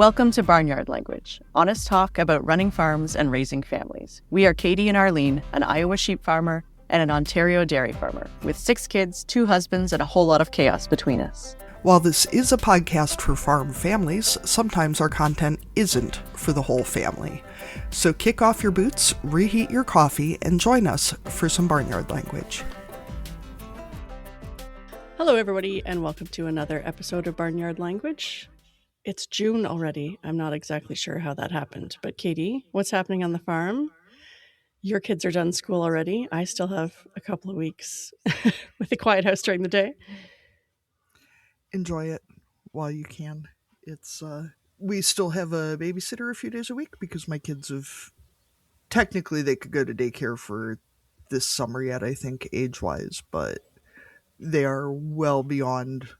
Welcome to Barnyard Language, honest talk about running farms and raising families. We are Katie and Arlene, an Iowa sheep farmer and an Ontario dairy farmer, with 6 kids, 2 husbands, and a whole lot of chaos between us. While this is a podcast for farm families, sometimes our content isn't for the whole family. So kick off your boots, reheat your coffee, and join us for some Barnyard Language. Hello, everybody, and welcome to another episode of Barnyard Language. It's June already. I'm not exactly sure how that happened. But Katie, what's happening on the farm? Your kids are done school already. I still have a couple of weeks with the quiet house during the day. Enjoy it while you can. We still have a babysitter a few days a week because my kids have, technically they could go to daycare for this summer yet, I think, age-wise, but they are well beyond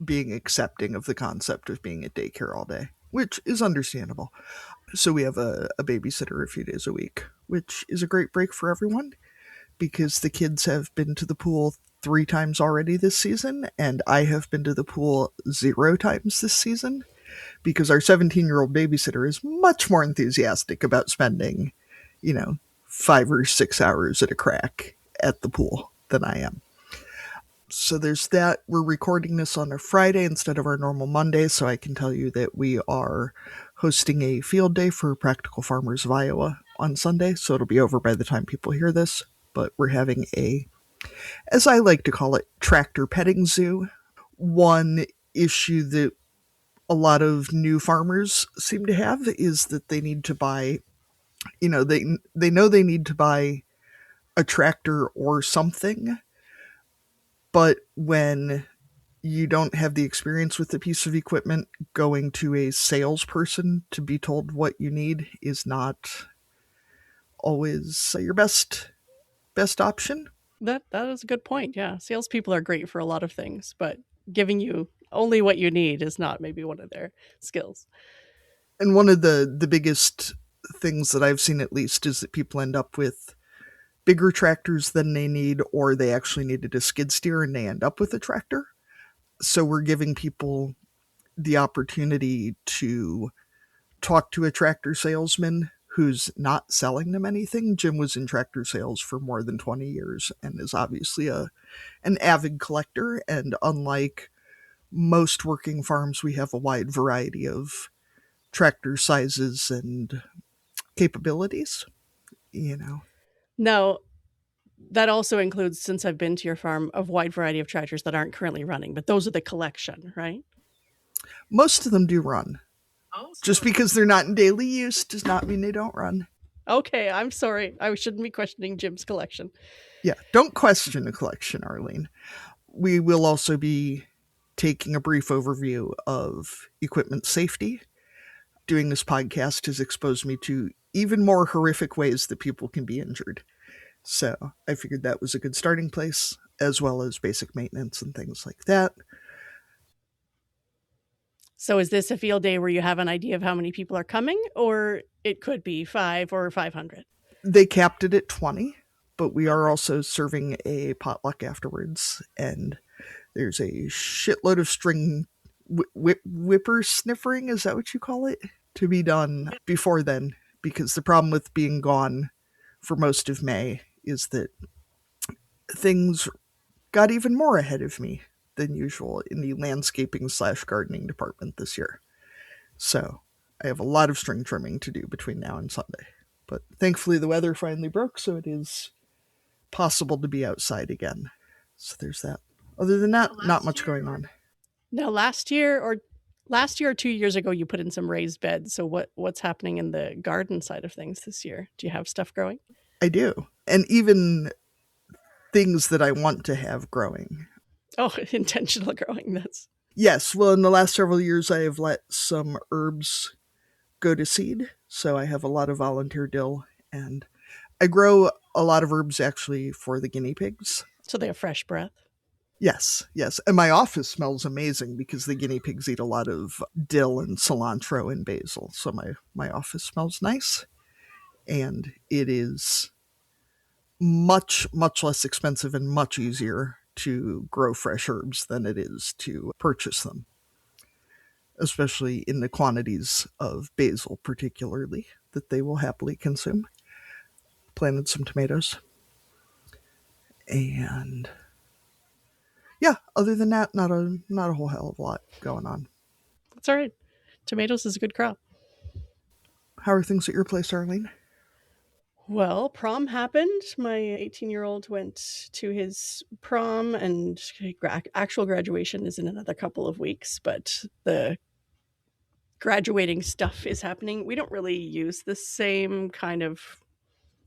being accepting of the concept of being at daycare all day, which is understandable. So we have a babysitter a few days a week, which is a great break for everyone because the kids have been to the pool 3 times already this season, and I have been to the pool 0 times this season because our 17-year-old babysitter is much more enthusiastic about spending, 5 or 6 hours at a crack at the pool than I am. So there's that. We're recording this on a Friday instead of our normal Monday, so I can tell you that we are hosting a field day for Practical Farmers of Iowa on Sunday, so it'll be over by the time people hear this. But we're having a, as I like to call it, tractor petting zoo. One issue that a lot of new farmers seem to have is that they need to buy, they know they need to buy a tractor or something, but when you don't have the experience with the piece of equipment, going to a salesperson to be told what you need is not always your best option. That is a good point. Yeah, salespeople are great for a lot of things, but giving you only what you need is not maybe one of their skills. And one of the biggest things that I've seen, at least, is that people end up with bigger tractors than they need, or they actually needed a skid steer and they end up with a tractor. So we're giving people the opportunity to talk to a tractor salesman who's not selling them anything. Jim was in tractor sales for more than 20 years and is obviously an avid collector. And unlike most working farms, we have a wide variety of tractor sizes and capabilities, Now, that also includes, since I've been to your farm, a wide variety of tractors that aren't currently running, but those are the collection, right? Most of them do run. Just because they're not in daily use does not mean they don't run. Okay, I'm sorry. I shouldn't be questioning Jim's collection. Yeah, don't question the collection, Arlene. We will also be taking a brief overview of equipment safety. Doing this podcast has exposed me to even more horrific ways that people can be injured. So I figured that was a good starting place, as well as basic maintenance and things like that. So is this a field day where you have an idea of how many people are coming, or it could be 5 or 500? They capped it at 20, but we are also serving a potluck afterwards, and there's a shitload of string whipper sniffering, is that what you call it, to be done before then, because the problem with being gone for most of May is that things got even more ahead of me than usual in the landscaping/gardening department this year. So I have a lot of string trimming to do between now and Sunday. But thankfully the weather finally broke, so it is possible to be outside again. So there's that. Other than that, not much going on. Now, last year or 2 years ago, you put in some raised beds. So what's happening in the garden side of things this year? Do you have stuff growing? I do. And even things that I want to have growing. Oh, intentional growing. Yes. Well, in the last several years, I have let some herbs go to seed. So I have a lot of volunteer dill, and I grow a lot of herbs actually for the guinea pigs. So they have fresh breath. Yes. And my office smells amazing because the guinea pigs eat a lot of dill and cilantro and basil. So my office smells nice. And it is much, much less expensive and much easier to grow fresh herbs than it is to purchase them. especially in the quantities of basil, particularly, that they will happily consume. Planted some tomatoes. And yeah, other than that, not a whole hell of a lot going on. That's all right. Tomatoes is a good crop. How are things at your place, Arlene? Well, prom happened. My 18-year-old went to his prom, and actual graduation is in another couple of weeks, but the graduating stuff is happening. We don't really use the same kind of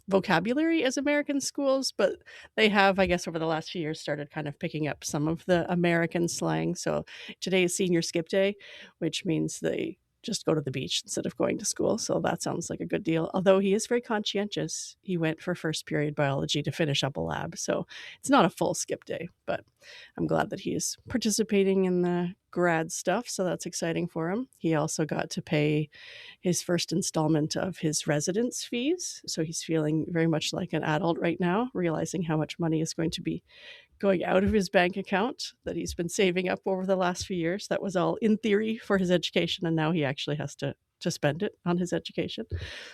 vocabulary as American schools, but they have, I guess, over the last few years started kind of picking up some of the American slang. So today is senior skip day, which means they just go to the beach instead of going to school. So that sounds like a good deal. Although he is very conscientious. He went for first period biology to finish up a lab. So it's not a full skip day, but I'm glad that he is participating in the grad stuff. So that's exciting for him. He also got to pay his first installment of his residence fees. So he's feeling very much like an adult right now, realizing how much money is going to be going out of his bank account that he's been saving up over the last few years. That was all in theory for his education, and now he actually has to spend it on his education.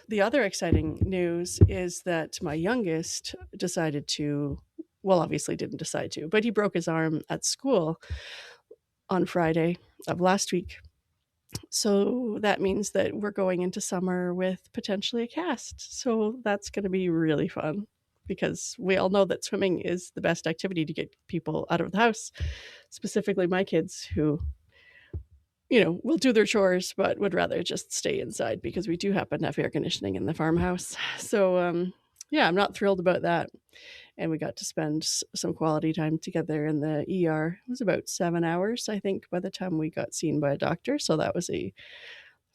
The other exciting news is that my youngest decided to, well, obviously didn't decide to, but he broke his arm at school on Friday of last week. So that means that we're going into summer with potentially a cast. So that's going to be really fun, because we all know that swimming is the best activity to get people out of the house, specifically my kids who, will do their chores, but would rather just stay inside because we do happen to have air conditioning in the farmhouse. So, yeah, I'm not thrilled about that. And we got to spend some quality time together in the ER. It was about 7 hours, I think, by the time we got seen by a doctor. So that was a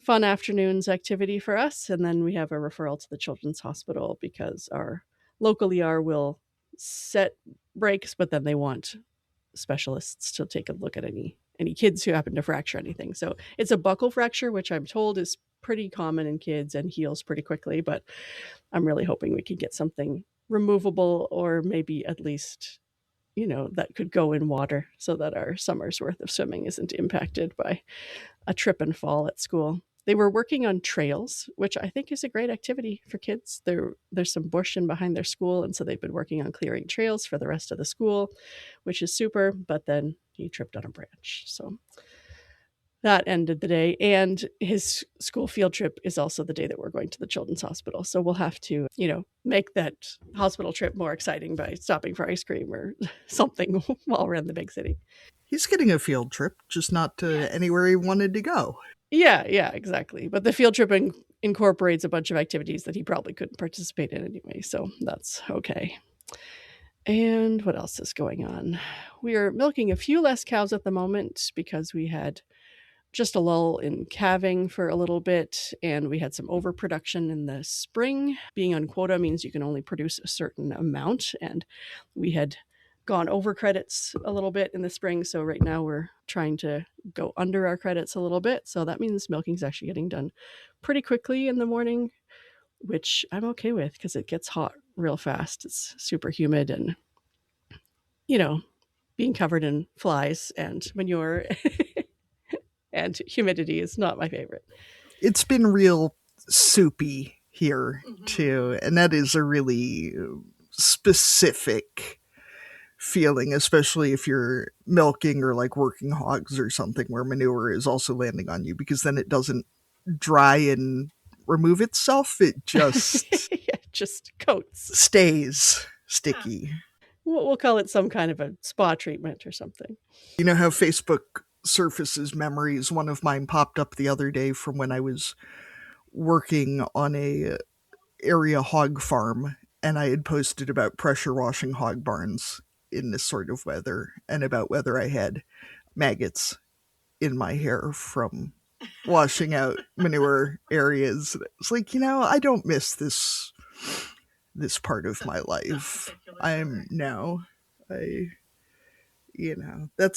fun afternoon's activity for us. And then we have a referral to the Children's Hospital because our local ER will set breaks, but then they want specialists to take a look at any kids who happen to fracture anything. So it's a buckle fracture, which I'm told is pretty common in kids and heals pretty quickly. But I'm really hoping we can get something removable, or maybe at least, that could go in water so that our summer's worth of swimming isn't impacted by a trip and fall at school. They were working on trails, which I think is a great activity for kids. There's some bush in behind their school, and so they've been working on clearing trails for the rest of the school, which is super. But then he tripped on a branch. So that ended the day. And his school field trip is also the day that we're going to the Children's Hospital. So we'll have to, make that hospital trip more exciting by stopping for ice cream or something while we're in the big city. He's getting a field trip, just not to anywhere he wanted to go. Yeah, exactly. But the field trip incorporates a bunch of activities that he probably couldn't participate in anyway. So that's okay. And what else is going on? We are milking a few less cows at the moment because we had just a lull in calving for a little bit, and we had some overproduction in the spring. Being on quota means you can only produce a certain amount, and we had gone over credits a little bit in the spring. So right now we're trying to go under our credits a little bit. So that means milking is actually getting done pretty quickly in the morning, which I'm okay with because it gets hot real fast. It's super humid and, being covered in flies and manure and humidity is not my favorite. It's been real soupy here too. And that is a really specific feeling, especially if you're milking or like working hogs or something where manure is also landing on you, because then it doesn't dry and remove itself. It just just coats, stays sticky. We'll call it some kind of a spa treatment or something. You know how Facebook surfaces memories? One of mine popped up the other day from when I was working on a area hog farm, and I had posted about pressure washing hog barns in this sort of weather, and about whether I had maggots in my hair from washing out manure areas. It's like, I don't miss this part of my life. That's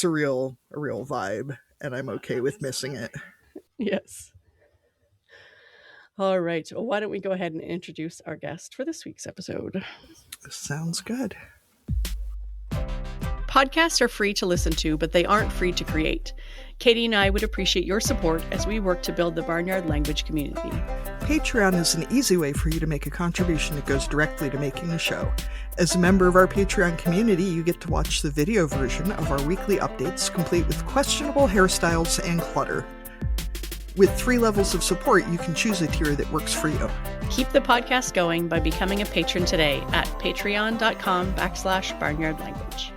a real vibe, and I'm okay with missing it. Yes. All right. Well, why don't we go ahead and introduce our guest for this week's episode? Sounds good. Podcasts are free to listen to, but they aren't free to create. Katie and I would appreciate your support as we work to build the Barnyard Language community. Patreon is an easy way for you to make a contribution that goes directly to making the show. As a member of our Patreon community, you get to watch the video version of our weekly updates, complete with questionable hairstyles and clutter. With 3 levels of support, you can choose a tier that works for you. Keep the podcast going by becoming a patron today at patreon.com/barnyardlanguage.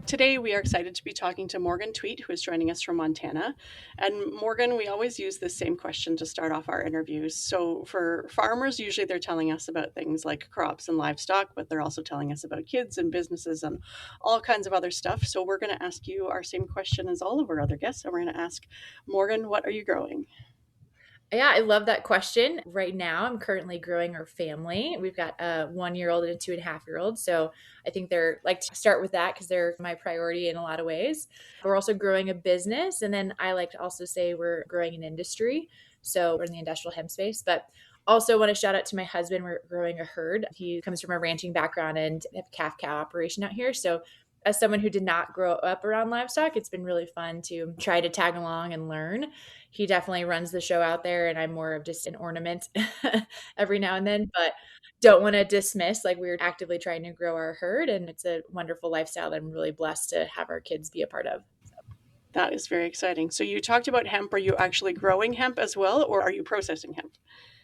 Today, we are excited to be talking to Morgan Tweet, who is joining us from Montana. And Morgan, we always use the same question to start off our interviews. So for farmers, usually they're telling us about things like crops and livestock, but they're also telling us about kids and businesses and all kinds of other stuff. So we're going to ask you our same question as all of our other guests. And we're going to ask, Morgan, what are you growing? Yeah, I love that question. Right now, I'm currently growing our family. We've got a 1-year-old and a 2.5-year-old. So I think they're like to start with that because they're my priority in a lot of ways. We're also growing a business. And then I like to also say we're growing an industry. So we're in the industrial hemp space. But also want to shout out to my husband. We're growing a herd. He comes from a ranching background and have a calf cow operation out here. So as someone who did not grow up around livestock, it's been really fun to try to tag along and learn. He definitely runs the show out there, and I'm more of just an ornament every now and then, but don't want to dismiss, like we're actively trying to grow our herd, and it's a wonderful lifestyle that I'm really blessed to have our kids be a part of. That is very exciting. So you talked about hemp. Are you actually growing hemp as well, or are you processing hemp?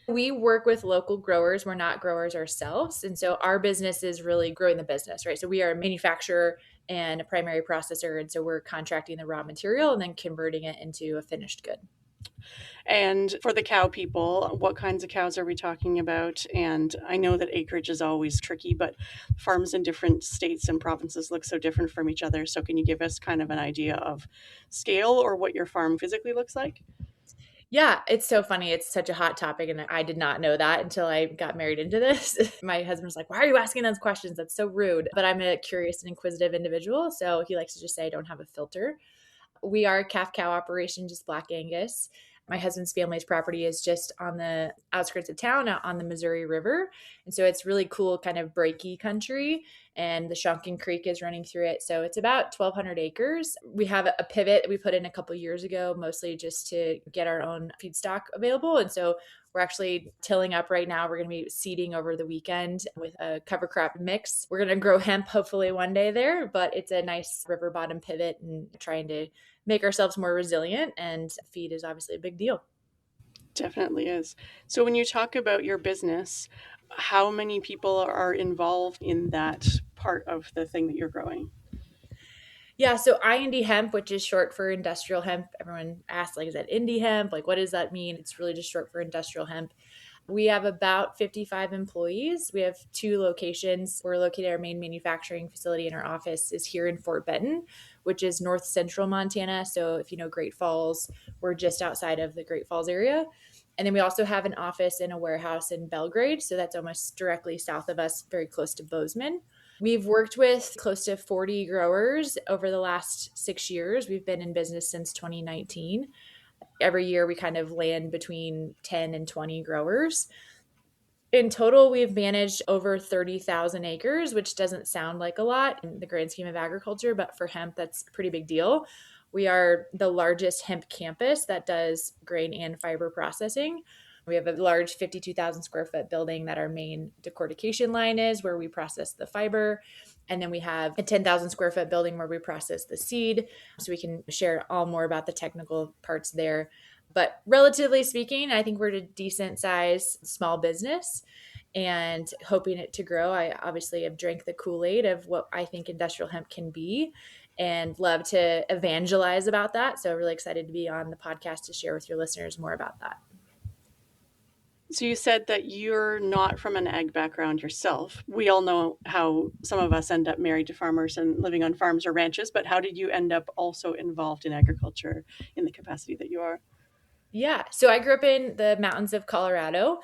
We work with local growers. We're not growers ourselves. And so our business is really growing the business, right? So we are a manufacturer and a primary processor. And so we're contracting the raw material and then converting it into a finished good. And for the cow people, what kinds of cows are we talking about? And I know that acreage is always tricky, but farms in different states and provinces look so different from each other. So can you give us kind of an idea of scale or what your farm physically looks like? Yeah, it's so funny. It's such a hot topic. And I did not know that until I got married into this. My husband was like, why are you asking those questions? That's so rude. But I'm a curious and inquisitive individual. So he likes to just say I don't have a filter. We are a calf cow operation, just Black Angus. My husband's family's property is just on the outskirts of town out on the Missouri River. And so it's really cool kind of breaky country, and the Shunkin Creek is running through it. So it's about 1,200 acres. We have a pivot that we put in a couple years ago, mostly just to get our own feedstock available. And so we're actually tilling up right now. We're going to be seeding over the weekend with a cover crop mix. We're going to grow hemp hopefully one day there, but it's a nice river bottom pivot and trying to make ourselves more resilient, and feed is obviously a big deal. Definitely is. So when you talk about your business, how many people are involved in that part of the thing that you're growing? Yeah, so IND hemp, which is short for industrial hemp. Everyone asks, like, is that indie hemp? Like, what does that mean? It's really just short for industrial hemp. We have about 55 employees. We have 2 locations. We're located, our main manufacturing facility and our office is here in Fort Benton, which is north central Montana. So if you know Great Falls, we're just outside of the Great Falls area. And then we also have an office and a warehouse in Belgrade. So that's almost directly south of us, very close to Bozeman. We've worked with close to 40 growers over the last 6 years. We've been in business since 2019. Every year we kind of land between 10 and 20 growers. In total, we've managed over 30,000 acres, which doesn't sound like a lot in the grand scheme of agriculture, but for hemp, that's a pretty big deal. We are the largest hemp campus that does grain and fiber processing. We have a large 52,000 square foot building that our main decortication line is, where we process the fiber. And then we have a 10,000 square foot building where we process the seed. So we can share all more about the technical parts there. But relatively speaking, I think we're a decent size small business and hoping it to grow. I obviously have drank the Kool-Aid of what I think industrial hemp can be and love to evangelize about that. So really excited to be on the podcast to share with your listeners more about that. So you said that you're not from an ag background yourself. We all know how some of us end up married to farmers and living on farms or ranches, but how did you end up also involved in agriculture in the capacity that you are? Yeah. So I grew up in the mountains of Colorado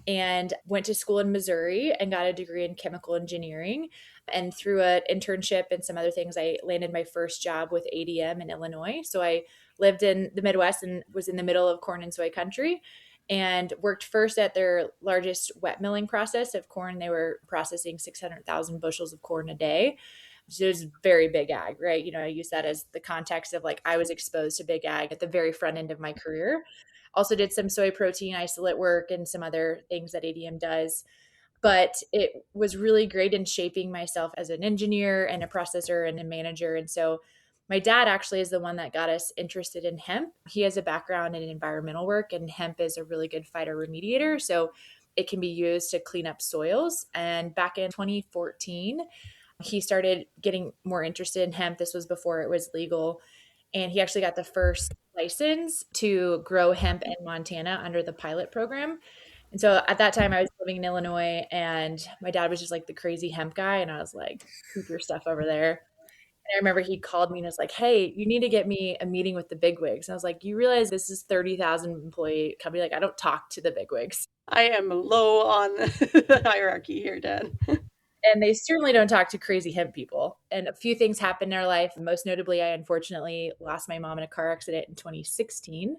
and went to school in Missouri and got a degree in chemical engineering. And through an internship and some other things, I landed my first job with ADM in Illinois. So I lived in the Midwest and was in the middle of corn and soy country and worked first at their largest wet milling process of corn. They were processing 600,000 bushels of corn a day. So it was very big ag, right? I use that as the context of like I was exposed to big ag at the very front end of my career. Also did some soy protein isolate work and some other things that ADM does. But it was really great in shaping myself as an engineer and a processor and a manager. And so my dad actually is the one that got us interested in hemp. He has a background in environmental work, and hemp is a really good phytoremediator. So it can be used to clean up soils. And back in 2014, he started getting more interested in hemp. This was before it was legal. And he actually got the first license to grow hemp in Montana under the pilot program. And so at that time, I was living in Illinois, and my dad was just like the crazy hemp guy. And I was like, keep your stuff over there. And I remember he called me and was like, hey, you need to get me a meeting with the bigwigs. And I was like, you realize this is 30,000 employee company? Like, I don't talk to the bigwigs. I am low on the hierarchy here, Dad. And they certainly don't talk to crazy hemp people. And a few things happened in our life. Most notably, I unfortunately lost my mom in a car accident in 2016.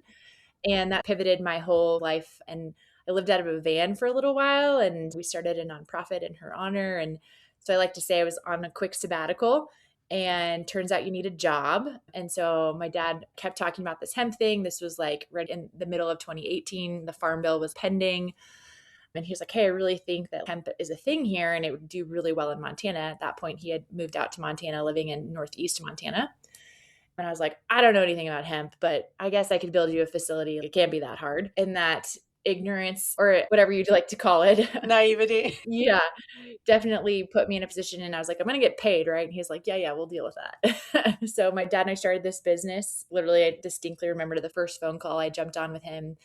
And that pivoted my whole life. And I lived out of a van for a little while, and we started a nonprofit in her honor. And so I like to say I was on a quick sabbatical, and turns out you need a job. And so my dad kept talking about this hemp thing. This was like right in the middle of 2018. The Farm Bill was pending. And he was like, hey, I really think that hemp is a thing here and it would do really well in Montana. At that point, he had moved out to Montana, living in Northeast Montana. And I was like, I don't know anything about hemp, but I guess I could build you a facility. It can't be that hard. And that ignorance, or whatever you'd like to call it, Naivety. yeah, definitely put me in a position. And I was like, I'm going to get paid, right? And he's like, yeah, we'll deal with that. So my dad and I started this business. Literally, I distinctly remember the first phone call I jumped on with him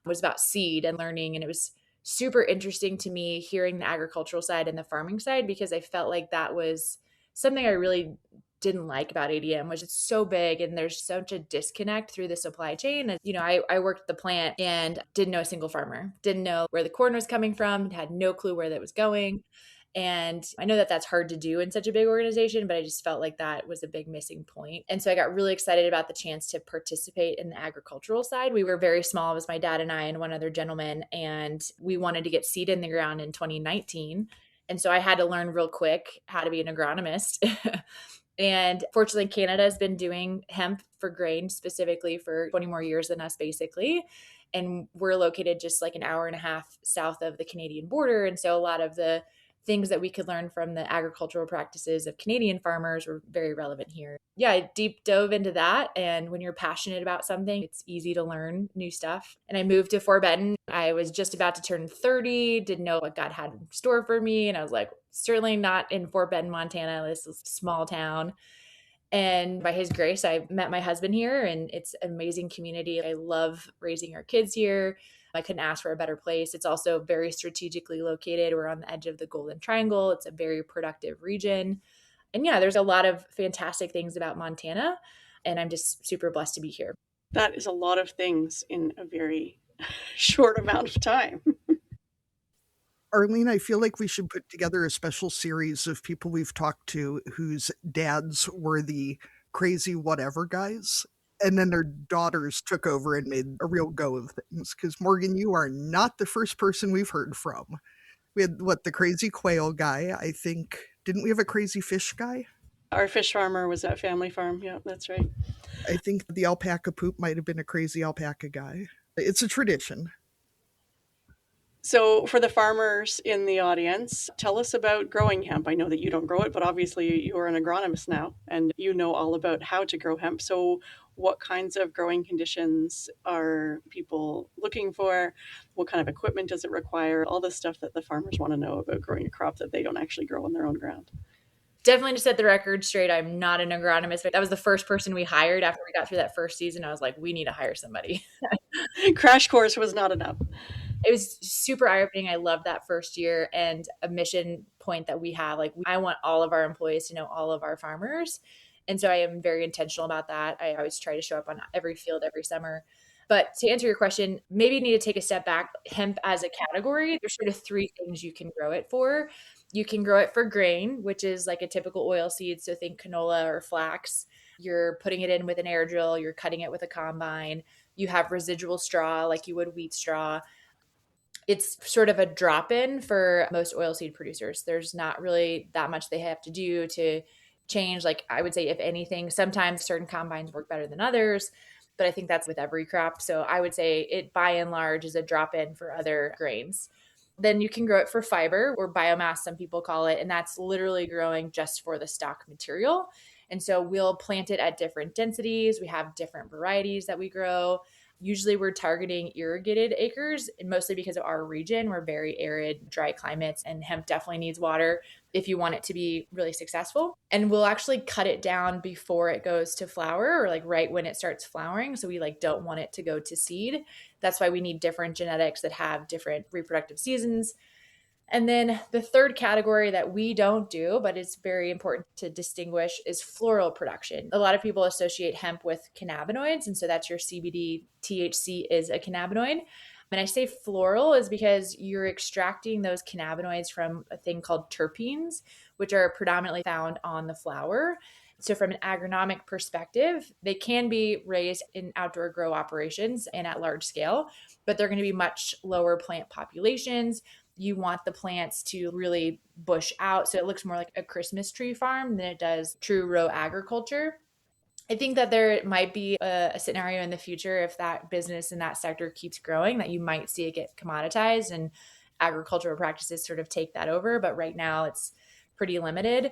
was about seed and learning. And it was super interesting to me hearing the agricultural side and the farming side, because I felt like that was something I really didn't like about ADM, which is so big and there's such a disconnect through the supply chain. And, I worked the plant and didn't know a single farmer, didn't know where the corn was coming from, had no clue where that was going. And I know that that's hard to do in such a big organization, but I just felt like that was a big missing point. And so I got really excited about the chance to participate in the agricultural side. We were very small. It was my dad and I and one other gentleman, and we wanted to get seed in the ground in 2019. And so I had to learn real quick how to be an agronomist. And fortunately, Canada has been doing hemp for grain specifically for 20 more years than us, basically. And we're located just like an hour and a half south of the Canadian border. And so a lot of the things that we could learn from the agricultural practices of Canadian farmers were very relevant here. Yeah, I deep dove into that. And when you're passionate about something, it's easy to learn new stuff. And I moved to Fort Benton. I was just about to turn 30, didn't know what God had in store for me. And I was like, certainly not in Fort Benton, Montana. This is a small town. And by his grace, I met my husband here, and it's an amazing community. I love raising our kids here. I couldn't ask for a better place. It's also very strategically located. We're on the edge of the Golden Triangle. It's a very productive region. And yeah, there's a lot of fantastic things about Montana, and I'm just super blessed to be here. That is a lot of things in a very short amount of time. Arlene, I feel like we should put together a special series of people we've talked to whose dads were the crazy whatever guys, and then their daughters took over and made a real go of things. Because, Morgan, you are not the first person we've heard from. We had, the crazy quail guy, I think. Didn't we have a crazy fish guy? Our fish farmer was at Family Farm. Yeah, that's right. I think the alpaca poop might have been a crazy alpaca guy. It's a tradition. So for the farmers in the audience, tell us about growing hemp. I know that you don't grow it, but obviously you're an agronomist now and you know all about how to grow hemp. So what kinds of growing conditions are people looking for? What kind of equipment does it require? All the stuff that the farmers want to know about growing a crop that they don't actually grow on their own ground. Definitely to set the record straight, I'm not an agronomist. That was the first person we hired after we got through that first season. I was like, we need to hire somebody. Crash course was not enough. It was super eye-opening. I loved that first year, and a mission point that we have. Like, I want all of our employees to know all of our farmers. And so I am very intentional about that. I always try to show up on every field every summer. But to answer your question, maybe you need to take a step back. Hemp as a category, there's sort of three things you can grow it for. You can grow it for grain, which is like a typical oil seed. So think canola or flax. You're putting it in with an air drill. You're cutting it with a combine. You have residual straw like you would wheat straw. It's sort of a drop-in for most oilseed producers. There's not really that much they have to do to change. Like I would say, if anything, sometimes certain combines work better than others, but I think that's with every crop. So I would say it by and large is a drop in for other grains. Then you can grow it for fiber or biomass, some people call it, and that's literally growing just for the stock material. And so we'll plant it at different densities. We have different varieties that we grow. Usually we're targeting irrigated acres, and mostly because of our region. We're very arid, dry climates, and hemp definitely needs water if you want it to be really successful. And we'll actually cut it down before it goes to flower, or like right when it starts flowering. So we like don't want it to go to seed. That's why we need different genetics that have different reproductive seasons. And then the third category that we don't do, but it's very important to distinguish, is floral production. A lot of people associate hemp with cannabinoids. And so that's your CBD. THC is a cannabinoid. And I say floral is because you're extracting those cannabinoids from a thing called terpenes, which are predominantly found on the flower. So from an agronomic perspective, they can be raised in outdoor grow operations and at large scale, but they're going to be much lower plant populations. You want the plants to really bush out, so it looks more like a Christmas tree farm than it does true row agriculture. I think that there might be a scenario in the future, if that business and that sector keeps growing, that you might see it get commoditized and agricultural practices sort of take that over. But right now it's pretty limited.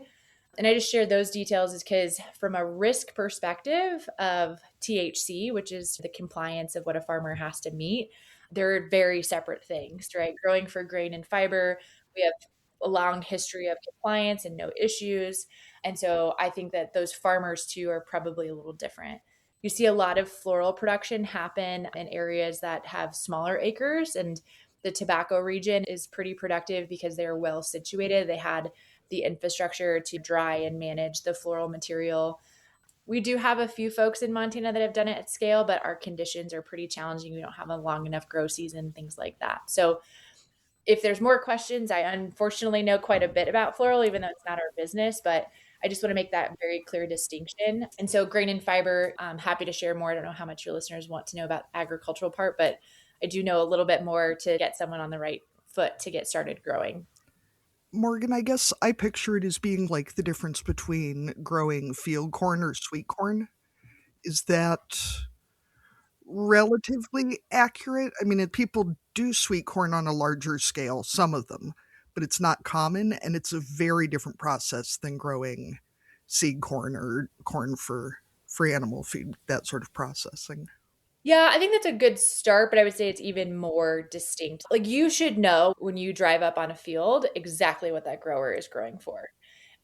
And I just shared those details is because from a risk perspective of THC, which is the compliance of what a farmer has to meet, they're very separate things, right? Growing for grain and fiber, we have a long history of compliance and no issues. And so I think that those farmers too are probably a little different. You see a lot of floral production happen in areas that have smaller acres, and the tobacco region is pretty productive because they're well situated. They had the infrastructure to dry and manage the floral material. We do have a few folks in Montana that have done it at scale, but our conditions are pretty challenging. We don't have a long enough grow season, things like that. So if there's more questions, I unfortunately know quite a bit about floral, even though it's not our business, but I just want to make that very clear distinction. And so grain and fiber, I'm happy to share more. I don't know how much your listeners want to know about the agricultural part, but I do know a little bit more to get someone on the right foot to get started growing. Morgan, I guess I picture it as being like the difference between growing field corn or sweet corn. Is that relatively accurate? I mean, people do sweet corn on a larger scale, some of them, but it's not common, and it's a very different process than growing seed corn or corn for animal feed, that sort of processing. Yeah, I think that's a good start, but I would say it's even more distinct. Like you should know when you drive up on a field exactly what that grower is growing for.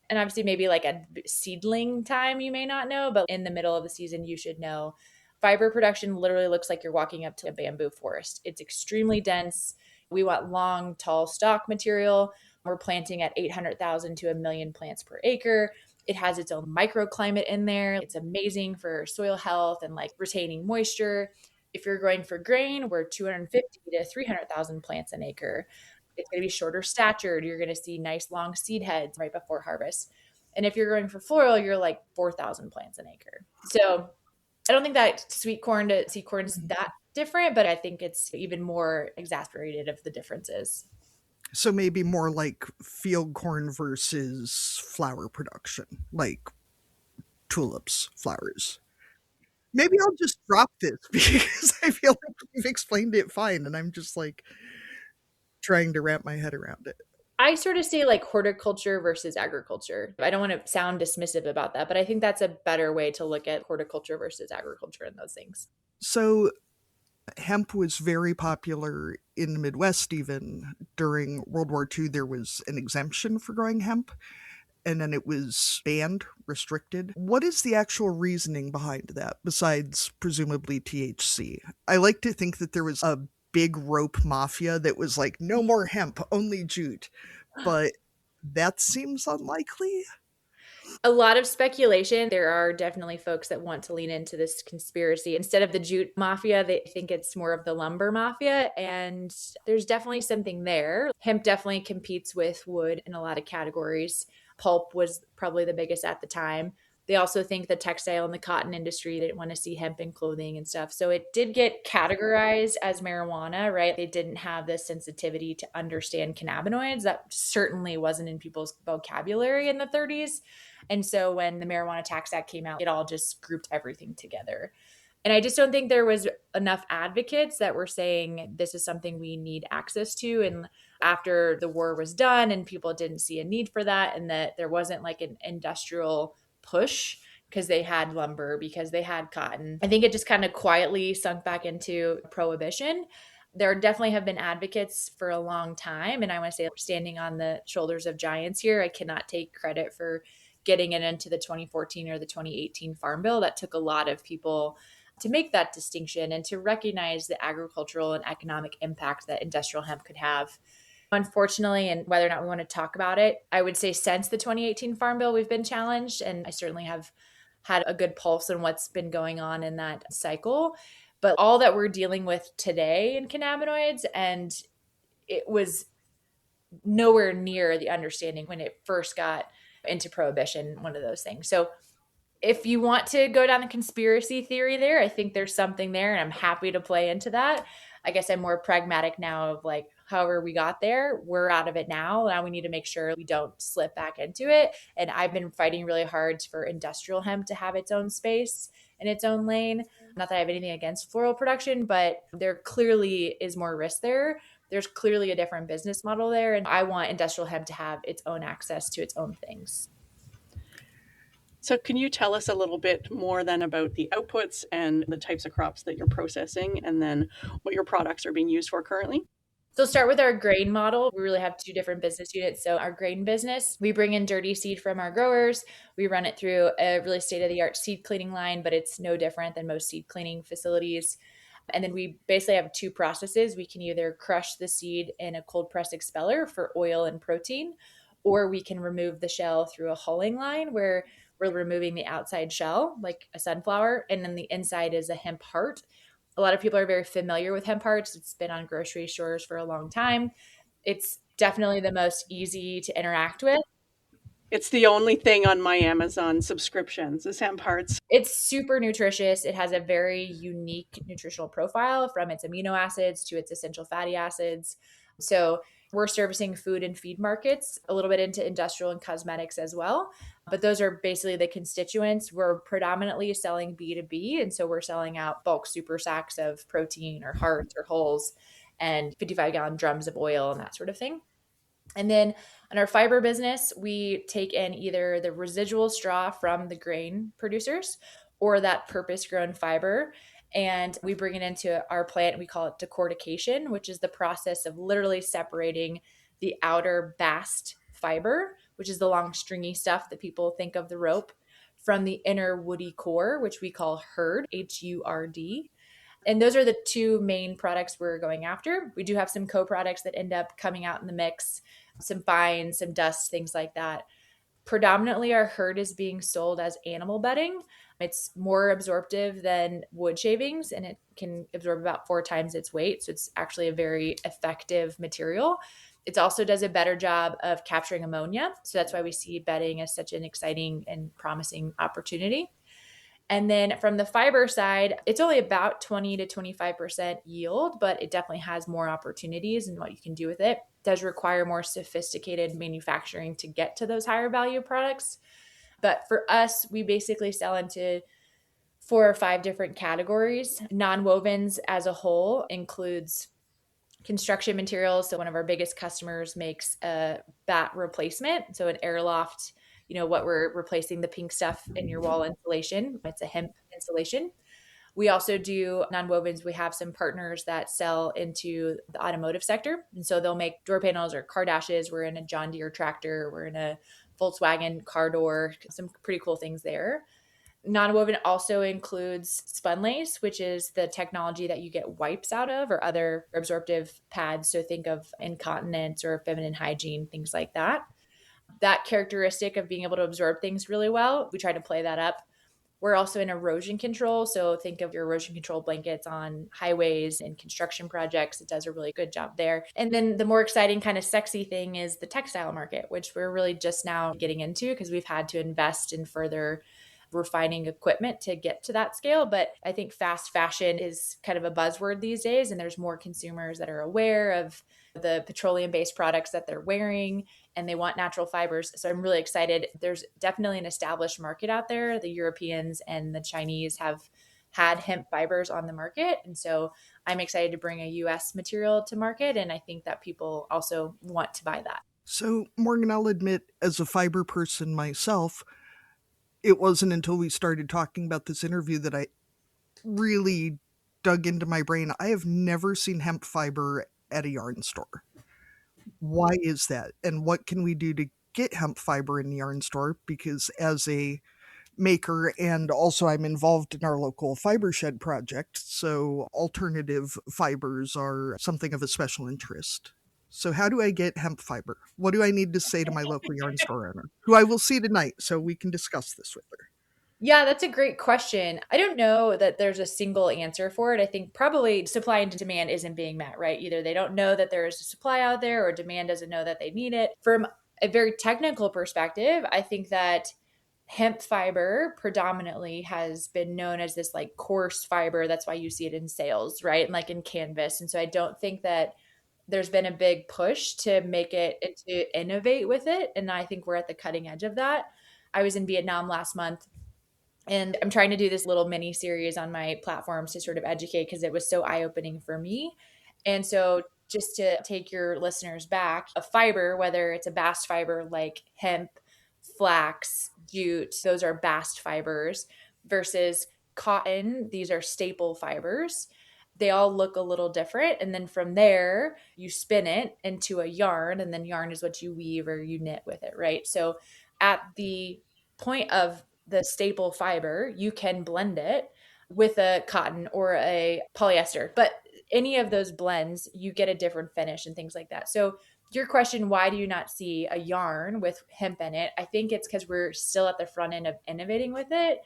And obviously maybe like at seedling time, you may not know, but in the middle of the season, you should know. Fiber production literally looks like you're walking up to a bamboo forest. It's extremely dense. We want long, tall stalk material. We're planting at 800,000 to 1 million plants per acre. It has its own microclimate in there. It's amazing for soil health and like retaining moisture. If you're growing for grain, we're 250 to 300,000 plants an acre. It's going to be shorter statured. You're going to see nice long seed heads right before harvest. And if you're growing for floral, you're like 4,000 plants an acre. So I don't think that sweet corn to seed corn is that different, but I think it's even more exasperated of the differences. So maybe more like field corn versus flower production, like tulips, flowers. Maybe I'll just drop this because I feel like you've explained it fine, and I'm just like trying to wrap my head around it. I sort of say like horticulture versus agriculture. I don't want to sound dismissive about that, but I think that's a better way to look at horticulture versus agriculture and those things. So hemp was very popular in the Midwest. Even during World War II, there was an exemption for growing hemp, and then it was banned, restricted. What is the actual reasoning behind that, besides presumably THC? I like to think that there was a big rope mafia that was like, no more hemp, only jute. But that seems unlikely. A lot of speculation. There are definitely folks that want to lean into this conspiracy. Instead of the jute mafia, they think it's more of the lumber mafia. And there's definitely something there. Hemp definitely competes with wood in a lot of categories. Pulp was probably the biggest at the time. They also think the textile and the cotton industry, they didn't want to see hemp in clothing and stuff. So it did get categorized as marijuana, right? They didn't have the sensitivity to understand cannabinoids. That certainly wasn't in people's vocabulary in the 30s. And so when the Marijuana Tax Act came out, it all just grouped everything together. And I just don't think there was enough advocates that were saying this is something we need access to. And after the war was done and people didn't see a need for that, and that there wasn't like an industrial push because they had lumber, because they had cotton, I think it just kind of quietly sunk back into prohibition. There definitely have been advocates for a long time. And I want to say, standing on the shoulders of giants here, I cannot take credit for getting it into the 2014 or the 2018 Farm Bill. That took a lot of people to make that distinction and to recognize the agricultural and economic impact that industrial hemp could have. Unfortunately, and whether or not we want to talk about it, I would say since the 2018 Farm Bill, we've been challenged, and I certainly have had a good pulse on what's been going on in that cycle. But all that we're dealing with today in cannabinoids, and it was nowhere near the understanding when it first got into prohibition, one of those things. So if you want to go down the conspiracy theory there, I think there's something there, and I'm happy to play into that. I guess I'm more pragmatic now of like, however we got there, we're out of it now. Now we need to make sure we don't slip back into it. And I've been fighting really hard for industrial hemp to have its own space and its own lane. Not that I have anything against floral production, but there clearly is more risk there. There's clearly a different business model there. And I want industrial hemp to have its own access to its own things. So can you tell us a little bit more then about the outputs and the types of crops that you're processing, and then what your products are being used for currently? So start with our grain model. We really have two different business units. So our grain business, we bring in dirty seed from our growers. We run it through a really state-of-the-art seed cleaning line, but it's no different than most seed cleaning facilities. And then we basically have two processes. We can either crush the seed in a cold press expeller for oil and protein, or we can remove the shell through a hulling line where we're removing the outside shell, like a sunflower, and then the inside is a hemp heart. A lot of people are very familiar with hemp hearts. It's been on grocery stores for a long time. It's definitely the most easy to interact with. It's the only thing on my Amazon subscriptions is hemp hearts. It's super nutritious. It has a very unique nutritional profile, from its amino acids to its essential fatty acids. So we're servicing food and feed markets, a little bit into industrial and cosmetics as well. But those are basically the constituents. We're predominantly selling B2B. And so we're selling out bulk super sacks of protein or hearts or hulls and 55-gallon drums of oil and that sort of thing. And then in our fiber business, we take in either the residual straw from the grain producers or that purpose-grown fiber, and we bring it into our plant. We call it decortication, which is the process of literally separating the outer bast fiber, which is the long stringy stuff that people think of the rope, from the inner woody core, which we call hurd, Hurd. And those are the two main products we're going after. We do have some co-products that end up coming out in the mix, some fines, some dust, things like that. Predominantly, our hurd is being sold as animal bedding. It's more absorptive than wood shavings, and it can absorb about 4 times its weight. So it's actually a very effective material. It also does a better job of capturing ammonia. So that's why we see bedding as such an exciting and promising opportunity. And then from the fiber side, it's only about 20 to 25% yield, but it definitely has more opportunities in what you can do with it. It does require more sophisticated manufacturing to get to those higher value products. But for us, we basically sell into 4 or 5 different categories. Non-wovens as a whole includes construction materials. So one of our biggest customers makes a bat replacement. So an airloft, what we're replacing the pink stuff in your wall insulation. It's a hemp insulation. We also do non-wovens. We have some partners that sell into the automotive sector. And so they'll make door panels or car dashes. We're in a John Deere tractor. We're in a Volkswagen car door. Some pretty cool things there. Non-woven also includes spunlace, which is the technology that you get wipes out of or other absorptive pads. So think of incontinence or feminine hygiene, things like that. That characteristic of being able to absorb things really well, we try to play that up. We're also in erosion control. So think of your erosion control blankets on highways and construction projects. It does a really good job there. And then the more exciting kind of sexy thing is the textile market, which we're really just now getting into because we've had to invest in further refining equipment to get to that scale. But I think fast fashion is kind of a buzzword these days, and there's more consumers that are aware of the petroleum-based products that they're wearing, and they want natural fibers. So I'm really excited. There's definitely an established market out there. The Europeans and the Chinese have had hemp fibers on the market. And so I'm excited to bring a US material to market. And I think that people also want to buy that. So, Morgan, I'll admit, as a fiber person myself, it wasn't until we started talking about this interview that I really dug into my brain. I have never seen hemp fiber at a yarn store. Why is that? And what can we do to get hemp fiber in the yarn store? Because as a maker, and also I'm involved in our local fiber shed project, so alternative fibers are something of a special interest. So how do I get hemp fiber? What do I need to say to my local yarn store owner, who I will see tonight, so we can discuss this with her? Yeah, that's a great question. I don't know that there's a single answer for it. I think probably supply and demand isn't being met, right? Either they don't know that there is a supply out there, or demand doesn't know that they need it. From a very technical perspective, I think that hemp fiber predominantly has been known as this like coarse fiber. That's why you see it in sales, right? And like in canvas. And so I don't think that there's been a big push to make it and to innovate with it. And I think we're at the cutting edge of that. I was in Vietnam last month, and I'm trying to do this little mini series on my platforms to sort of educate, because it was so eye-opening for me. And so just to take your listeners back, a fiber, whether it's a bast fiber like hemp, flax, jute, those are bast fibers, versus cotton, these are staple fibers. They all look a little different. And then from there, you spin it into a yarn, and then yarn is what you weave or you knit with it, right? So at the point of the staple fiber, you can blend it with a cotton or a polyester. But any of those blends, you get a different finish and things like that. So your question, why do you not see a yarn with hemp in it? I think it's because we're still at the front end of innovating with it,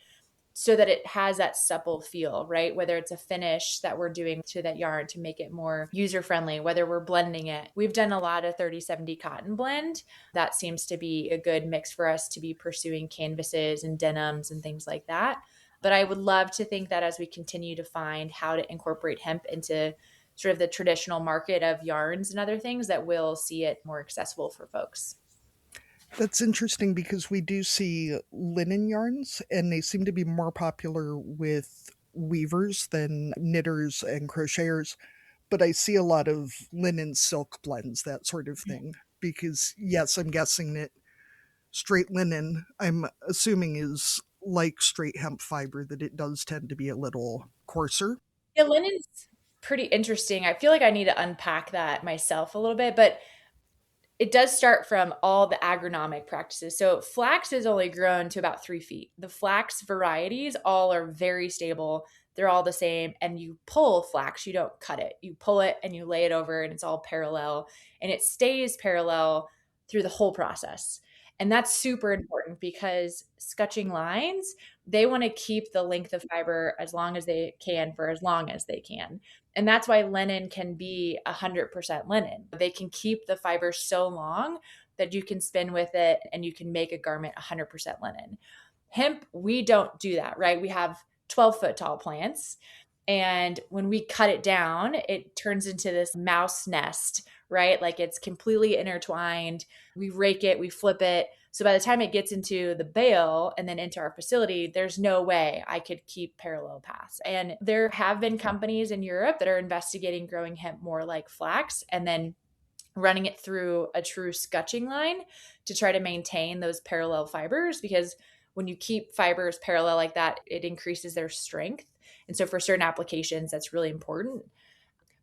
so that it has that supple feel, right? Whether it's a finish that we're doing to that yarn to make it more user friendly, whether we're blending it. We've done a lot of 30/70 cotton blend. That seems to be a good mix for us to be pursuing canvases and denims and things like that. But I would love to think that as we continue to find how to incorporate hemp into sort of the traditional market of yarns and other things, that we'll see it more accessible for folks. That's interesting, because we do see linen yarns, and they seem to be more popular with weavers than knitters and crocheters. But I see a lot of linen silk blends, that sort of thing. Because, yes, I'm guessing that straight linen, I'm assuming, is like straight hemp fiber, that it does tend to be a little coarser. Yeah, linen's pretty interesting. I feel like I need to unpack that myself a little bit, but it does start from all the agronomic practices. So flax is only grown to about 3 feet. The flax varieties all are very stable. They're all the same. And you pull flax, you don't cut it. You pull it and you lay it over, and it's all parallel, and it stays parallel through the whole process. And that's super important, because scutching lines, they want to keep the length of fiber as long as they can for as long as they can. And that's why linen can be 100% linen. They can keep the fiber so long that you can spin with it and you can make a garment 100% linen. Hemp, we don't do that, right? We have 12-foot tall plants. And when we cut it down, it turns into this mouse nest, right? Like it's completely intertwined. We rake it, we flip it. So by the time it gets into the bale and then into our facility, there's no way I could keep parallel paths. And there have been companies in Europe that are investigating growing hemp more like flax and then running it through a true scutching line to try to maintain those parallel fibers, because when you keep fibers parallel like that, it increases their strength. And so for certain applications, that's really important.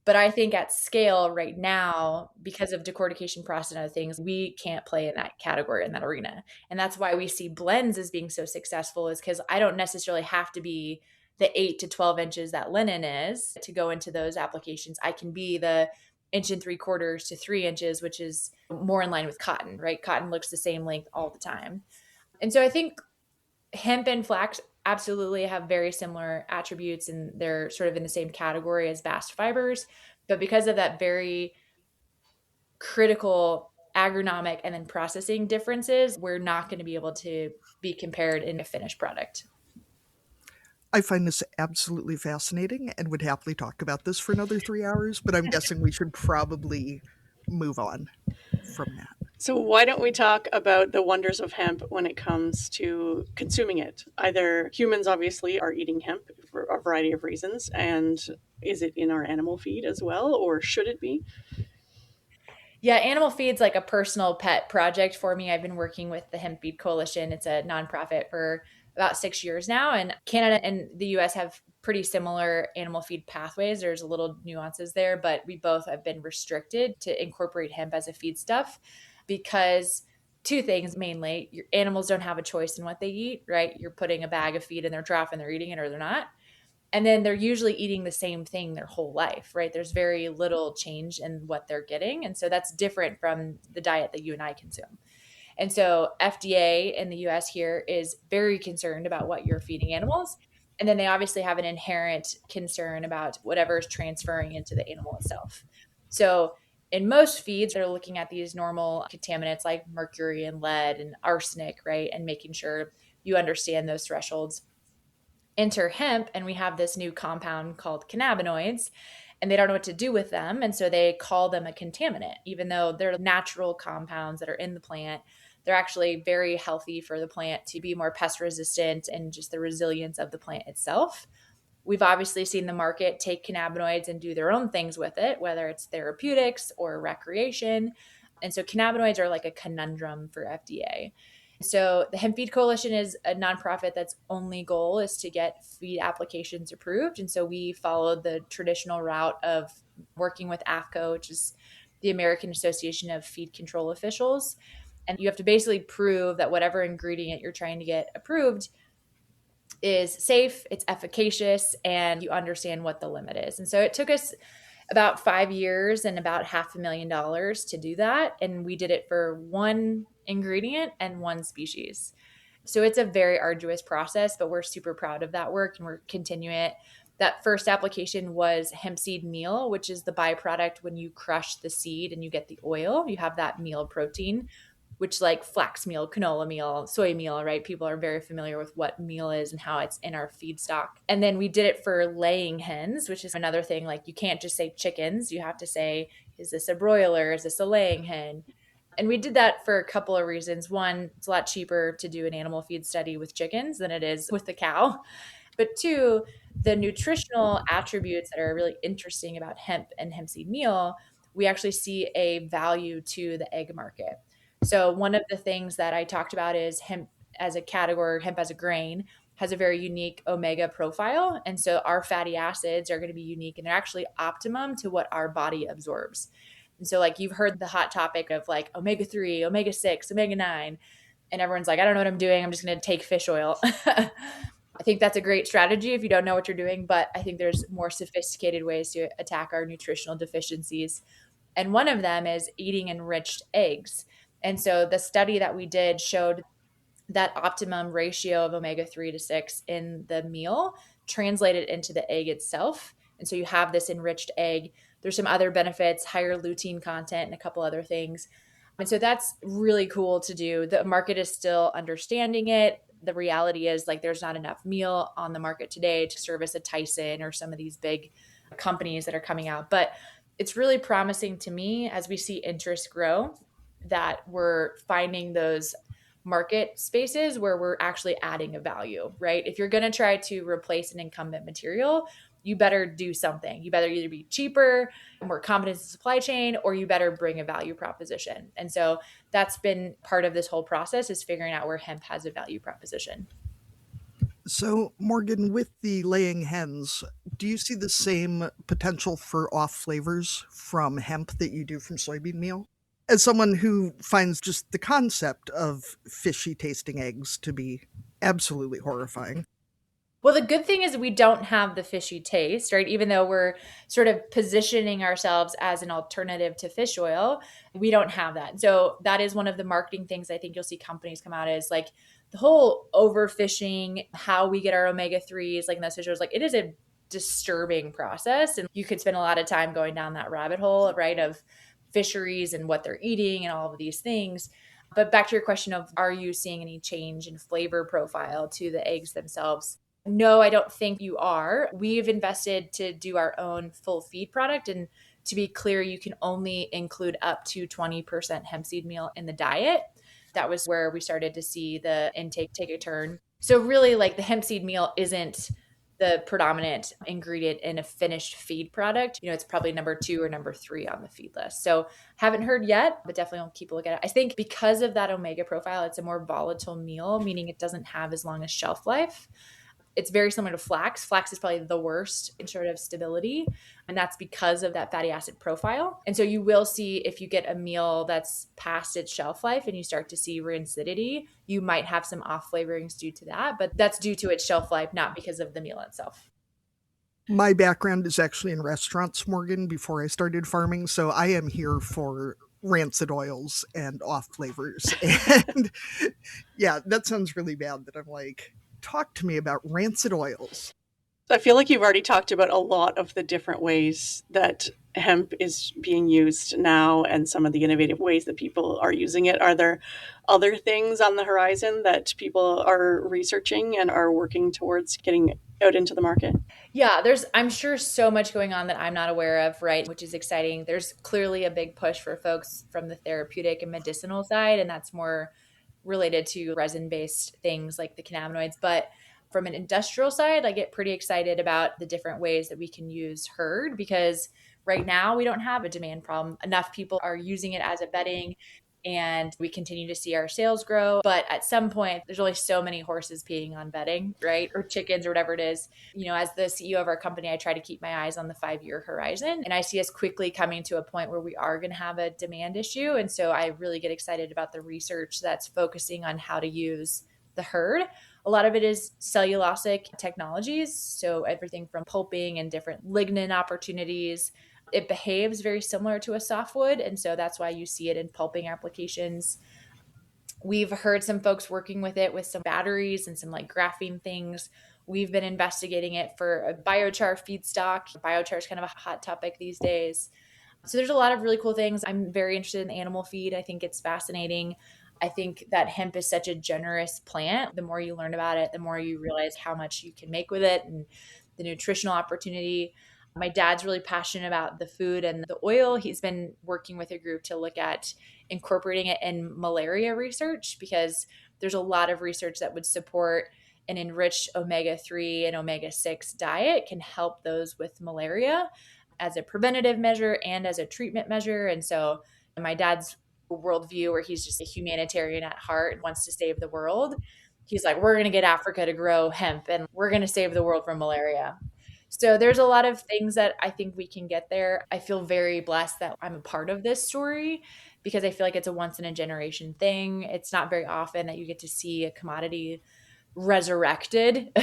But I think at scale right now, because of decortication process and other things, we can't play in that category, in that arena. And that's why we see blends as being so successful, is because I don't necessarily have to be the 8 to 12 inches that linen is to go into those applications. I can be the 1.75 to 3 inches, which is more in line with cotton, right? Cotton looks the same length all the time. And so I think hemp and flax absolutely have very similar attributes, and they're sort of in the same category as bast fibers. But because of that very critical agronomic and then processing differences, we're not going to be able to be compared in a finished product. I find this absolutely fascinating and would happily talk about this for another 3 hours, but I'm guessing we should probably move on from that. So why don't we talk about the wonders of hemp when it comes to consuming it? Either humans obviously are eating hemp for a variety of reasons, and is it in our animal feed as well, or should it be? Yeah, animal feed's like a personal pet project for me. I've been working with the Hemp Feed Coalition. It's a nonprofit for about 6 years now. And Canada and the US have pretty similar animal feed pathways. There's a little nuances there, but we both have been restricted to incorporate hemp as a feedstuff because two things mainly. Your animals don't have a choice in what they eat, right? You're putting a bag of feed in their trough and they're eating it or they're not. And then they're usually eating the same thing their whole life, right? There's very little change in what they're getting. And so that's different from the diet that you and I consume. And so FDA in the US here is very concerned about what you're feeding animals. And then they obviously have an inherent concern about whatever is transferring into the animal itself. So in most feeds, they're looking at these normal contaminants like mercury and lead and arsenic, right? And making sure you understand those thresholds. Enter hemp, and we have this new compound called cannabinoids, and they don't know what to do with them. And so they call them a contaminant, even though they're natural compounds that are in the plant. They're actually very healthy for the plant to be more pest resistant and just the resilience of the plant itself. We've obviously seen the market take cannabinoids and do their own things with it, whether it's therapeutics or recreation. And so cannabinoids are like a conundrum for FDA. So the Hemp Feed Coalition is a nonprofit that's only goal is to get feed applications approved. And so we followed the traditional route of working with AFCO, which is the American Association of Feed Control Officials. And you have to basically prove that whatever ingredient you're trying to get approved is safe, it's efficacious, and you understand what the limit is. And so it took us about 5 years and about $500,000 to do that. And we did it for one ingredient and one species. So it's a very arduous process, but we're super proud of that work and we're continuing it. That first application was hemp seed meal, which is the byproduct when you crush the seed and you get the oil. You have that meal protein, which like flax meal, canola meal, soy meal, right? People are very familiar with what meal is and how it's in our feedstock. And then we did it for laying hens, which is another thing. Like you can't just say chickens. You have to say, is this a broiler? Is this a laying hen? And we did that for a couple of reasons. One, it's a lot cheaper to do an animal feed study with chickens than it is with the cow. But two, the nutritional attributes that are really interesting about hemp and hemp seed meal, we actually see a value to the egg market. So one of the things that I talked about is hemp as a category, hemp as a grain has a very unique omega profile. And so our fatty acids are going to be unique and they're actually optimum to what our body absorbs. And so like you've heard the hot topic of like omega-3, omega-6, omega-9, and everyone's like, I don't know what I'm doing. I'm just going to take fish oil. I think that's a great strategy if you don't know what you're doing, but I think there's more sophisticated ways to attack our nutritional deficiencies. And one of them is eating enriched eggs. And so the study that we did showed that optimum ratio of omega-3 to 6 in the meal translated into the egg itself. And so you have this enriched egg. There's some other benefits, higher lutein content and a couple other things. And so that's really cool to do. The market is still understanding it. The reality is like there's not enough meal on the market today to service a Tyson or some of these big companies that are coming out. But it's really promising to me as we see interest grow that we're finding those market spaces where we're actually adding a value, right? If you're going to try to replace an incumbent material, you better do something. You better either be cheaper, more confidence in supply chain, or you better bring a value proposition. And so that's been part of this whole process is figuring out where hemp has a value proposition. So, Morgan, with the laying hens, do you see the same potential for off flavors from hemp that you do from soybean meal? As someone who finds just the concept of fishy tasting eggs to be absolutely horrifying. Well, the good thing is we don't have the fishy taste, right? Even though we're sort of positioning ourselves as an alternative to fish oil, we don't have that. So that is one of the marketing things I think you'll see companies come out as like the whole overfishing, how we get our omega-3s, like in those fish oils, like it is a disturbing process. And you could spend a lot of time going down that rabbit hole, right, of fisheries and what they're eating and all of these things. But back to your question of, are you seeing any change in flavor profile to the eggs themselves? No, I don't think you are. We've invested to do our own full feed product. And to be clear, you can only include up to 20% hemp seed meal in the diet. That was where we started to see the intake take a turn. So really, like, the hemp seed meal isn't the predominant ingredient in a finished feed product. It's probably number 2 or number 3 on the feed list. So haven't heard yet, but definitely will keep a look at it. I think because of that omega profile, it's a more volatile meal, meaning it doesn't have as long a shelf life. It's very similar to flax. Flax is probably the worst in sort of stability, and that's because of that fatty acid profile. And so you will see, if you get a meal that's past its shelf life and you start to see rancidity, you might have some off flavorings due to that, but that's due to its shelf life, not because of the meal itself. My background is actually in restaurants, Morgan, before I started farming, so I am here for rancid oils and off flavors. And yeah, that sounds really bad that I'm like, talk to me about rancid oils. I feel like you've already talked about a lot of the different ways that hemp is being used now and some of the innovative ways that people are using it. Are there other things on the horizon that people are researching and are working towards getting out into the market? Yeah, there's, I'm sure, so much going on that I'm not aware of, right? Which is exciting. There's clearly a big push for folks from the therapeutic and medicinal side, and that's more related to resin-based things like the cannabinoids. But from an industrial side, I get pretty excited about the different ways that we can use hurd, because right now we don't have a demand problem. Enough people are using it as a bedding, and we continue to see our sales grow. But at some point, there's only so many horses peeing on bedding, right? Or chickens or whatever it is. As the CEO of our company, I try to keep my eyes on the 5-year horizon. And I see us quickly coming to a point where we are going to have a demand issue. And so I really get excited about the research that's focusing on how to use the hurd. A lot of it is cellulosic technologies. So everything from pulping and different lignin opportunities. It behaves very similar to a softwood, and so that's why you see it in pulping applications. We've heard some folks working with it with some batteries and some like graphene things. We've been investigating it for a biochar feedstock. Biochar is kind of a hot topic these days. So there's a lot of really cool things. I'm very interested in animal feed. I think it's fascinating. I think that hemp is such a generous plant. The more you learn about it, the more you realize how much you can make with it and the nutritional opportunity. My dad's really passionate about the food and the oil. He's been working with a group to look at incorporating it in malaria research, because there's a lot of research that would support an enriched omega-3 and omega-6 diet can help those with malaria as a preventative measure and as a treatment measure. And so my dad's worldview, where he's just a humanitarian at heart and wants to save the world, he's like, we're going to get Africa to grow hemp and we're going to save the world from malaria. So there's a lot of things that I think we can get there. I feel very blessed that I'm a part of this story, because I feel like it's a once in a generation thing. It's not very often that you get to see a commodity resurrected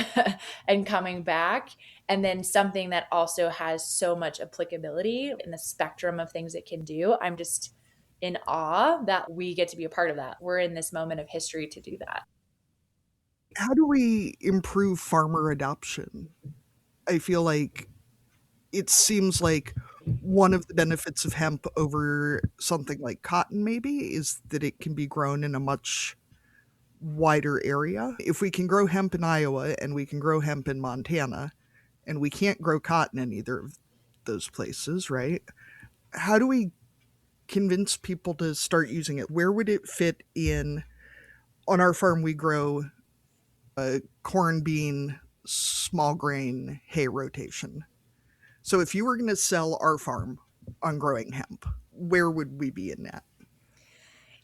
and coming back, and then something that also has so much applicability in the spectrum of things it can do. I'm just in awe that we get to be a part of that. We're in this moment of history to do that. How do we improve farmer adoption? I feel like it seems like one of the benefits of hemp over something like cotton maybe is that it can be grown in a much wider area. If we can grow hemp in Iowa and we can grow hemp in Montana, and we can't grow cotton in either of those places, right? How do we convince people to start using it? Where would it fit in? On our farm, we grow a corn, bean, small grain hay rotation. So if you were going to sell our farm on growing hemp, where would we be in that?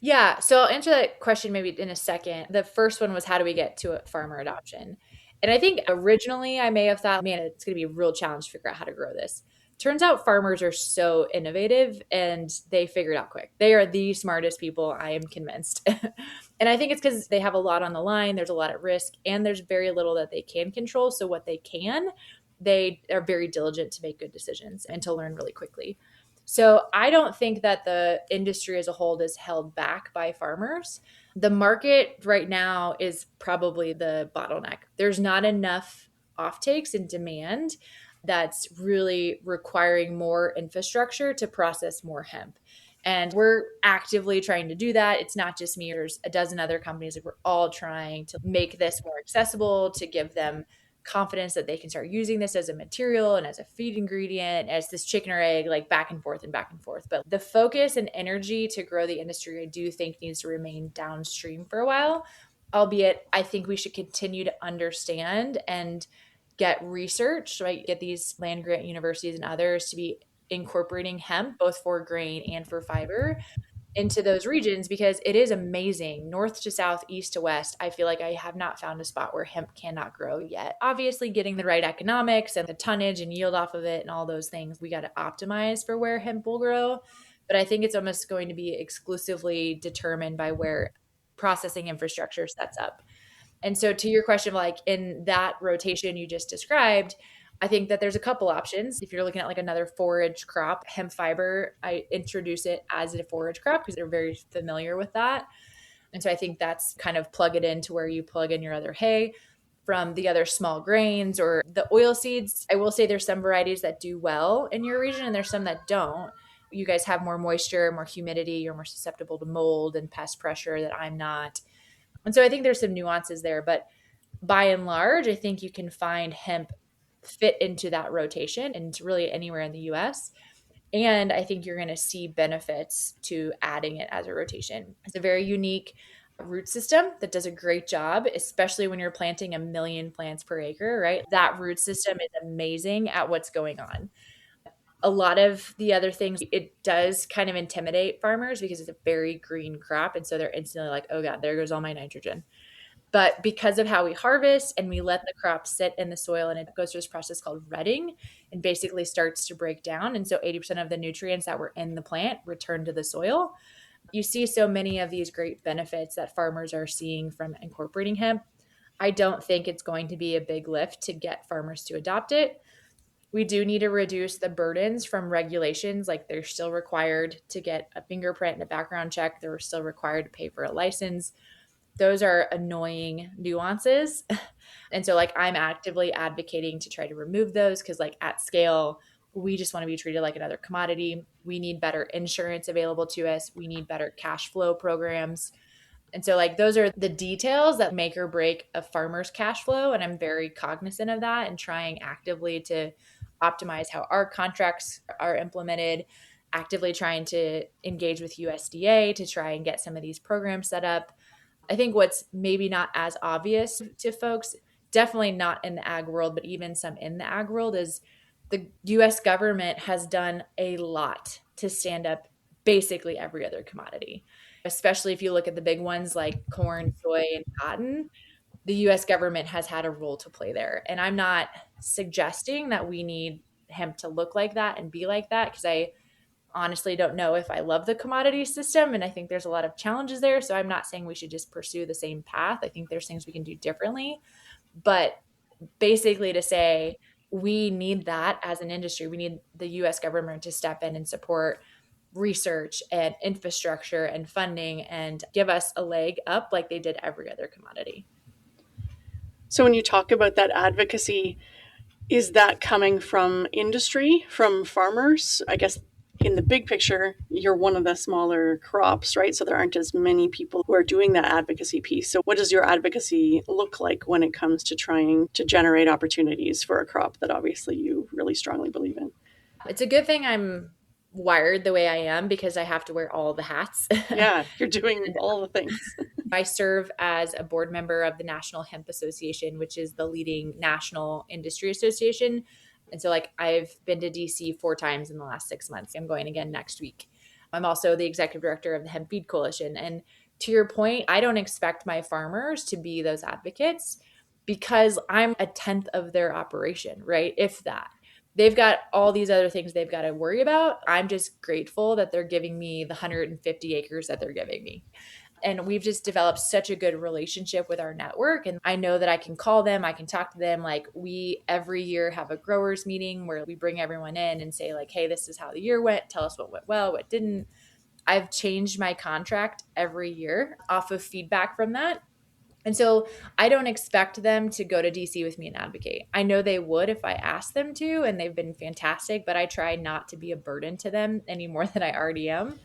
Yeah, so I'll answer that question maybe in a second. The first one was, how do we get to a farmer adoption? And I think originally I may have thought, man, it's going to be a real challenge to figure out how to grow this. Turns out farmers are so innovative and they figure it out quick. They are the smartest people, I am convinced. And I think it's because they have a lot on the line. There's a lot at risk, and there's very little that they can control. So what they can, they are very diligent to make good decisions and to learn really quickly. So I don't think that the industry as a whole is held back by farmers. The market right now is probably the bottleneck. There's not enough offtakes and demand that's really requiring more infrastructure to process more hemp. And we're actively trying to do that. It's not just me, there's a dozen other companies that we're all trying to make this more accessible, to give them confidence that they can start using this as a material and as a feed ingredient, as this chicken or egg, like back and forth and back and forth. But the focus and energy to grow the industry, I do think needs to remain downstream for a while, albeit I think we should continue to understand and get research, right? Get these land grant universities and others to be incorporating hemp, both for grain and for fiber, into those regions, because it is amazing. North to south, east to west, I feel like I have not found a spot where hemp cannot grow yet. Obviously, getting the right economics and the tonnage and yield off of it and all those things, we got to optimize for where hemp will grow. But I think it's almost going to be exclusively determined by where processing infrastructure sets up. And so to your question, like in that rotation you just described, I think that there's a couple options. If you're looking at like another forage crop, hemp fiber, I introduce it as a forage crop because they're very familiar with that. And so I think that's kind of plug it into where you plug in your other hay. From the other small grains or the oil seeds, I will say there's some varieties that do well in your region and there's some that don't. You guys have more moisture, more humidity, you're more susceptible to mold and pest pressure that I'm not. And so I think there's some nuances there, but by and large, I think you can find hemp fit into that rotation and really anywhere in the US. And I think you're going to see benefits to adding it as a rotation. It's a very unique root system that does a great job, especially when you're planting 1 million plants per acre, right? That root system is amazing at what's going on. A lot of the other things, it does kind of intimidate farmers because it's a very green crop. And so they're instantly like, oh God, there goes all my nitrogen. But because of how we harvest and we let the crop sit in the soil and it goes through this process called rutting and basically starts to break down. And so 80% of the nutrients that were in the plant return to the soil. You see so many of these great benefits that farmers are seeing from incorporating hemp. I don't think it's going to be a big lift to get farmers to adopt it. We do need to reduce the burdens from regulations. Like they're still required to get a fingerprint and a background check. They're still required to pay for a license. Those are annoying nuances. And so like I'm actively advocating to try to remove those because like at scale, we just want to be treated like another commodity. We need better insurance available to us. We need better cash flow programs. And so like those are the details that make or break a farmer's cash flow. And I'm very cognizant of that and trying actively to optimize how our contracts are implemented, actively trying to engage with USDA to try and get some of these programs set up. I think what's maybe not as obvious to folks, definitely not in the ag world, but even some in the ag world, is the US government has done a lot to stand up basically every other commodity, especially if you look at the big ones like corn, soy, and cotton. The US government has had a role to play there. And I'm not suggesting that we need hemp to look like that and be like that because I honestly don't know if I love the commodity system. And I think there's a lot of challenges there. So I'm not saying we should just pursue the same path. I think there's things we can do differently. But basically to say we need that as an industry, we need the US government to step in and support research and infrastructure and funding and give us a leg up like they did every other commodity. So when you talk about that advocacy, is that coming from industry, from farmers? I guess in the big picture, you're one of the smaller crops, right? So there aren't as many people who are doing that advocacy piece. So what does your advocacy look like when it comes to trying to generate opportunities for a crop that obviously you really strongly believe in? It's a good thing I'm wired the way I am because I have to wear all the hats. Yeah, you're doing all the things. I serve as a board member of the National Hemp Association, which is the leading national industry association. And so like I've been to DC 4 times in the last 6 months. I'm going again next week. I'm also the executive director of the Hemp Feed Coalition. And to your point, I don't expect my farmers to be those advocates because I'm a tenth of their operation, right? If that. They've got all these other things they've got to worry about. I'm just grateful that they're giving me the 150 acres that they're giving me. And we've just developed such a good relationship with our network. And I know that I can call them, I can talk to them. Like we every year have a growers meeting where we bring everyone in and say like, hey, this is how the year went. Tell us what went well, what didn't. I've changed my contract every year off of feedback from that. And so I don't expect them to go to DC with me and advocate. I know they would if I asked them to, and they've been fantastic, but I try not to be a burden to them any more than I already am.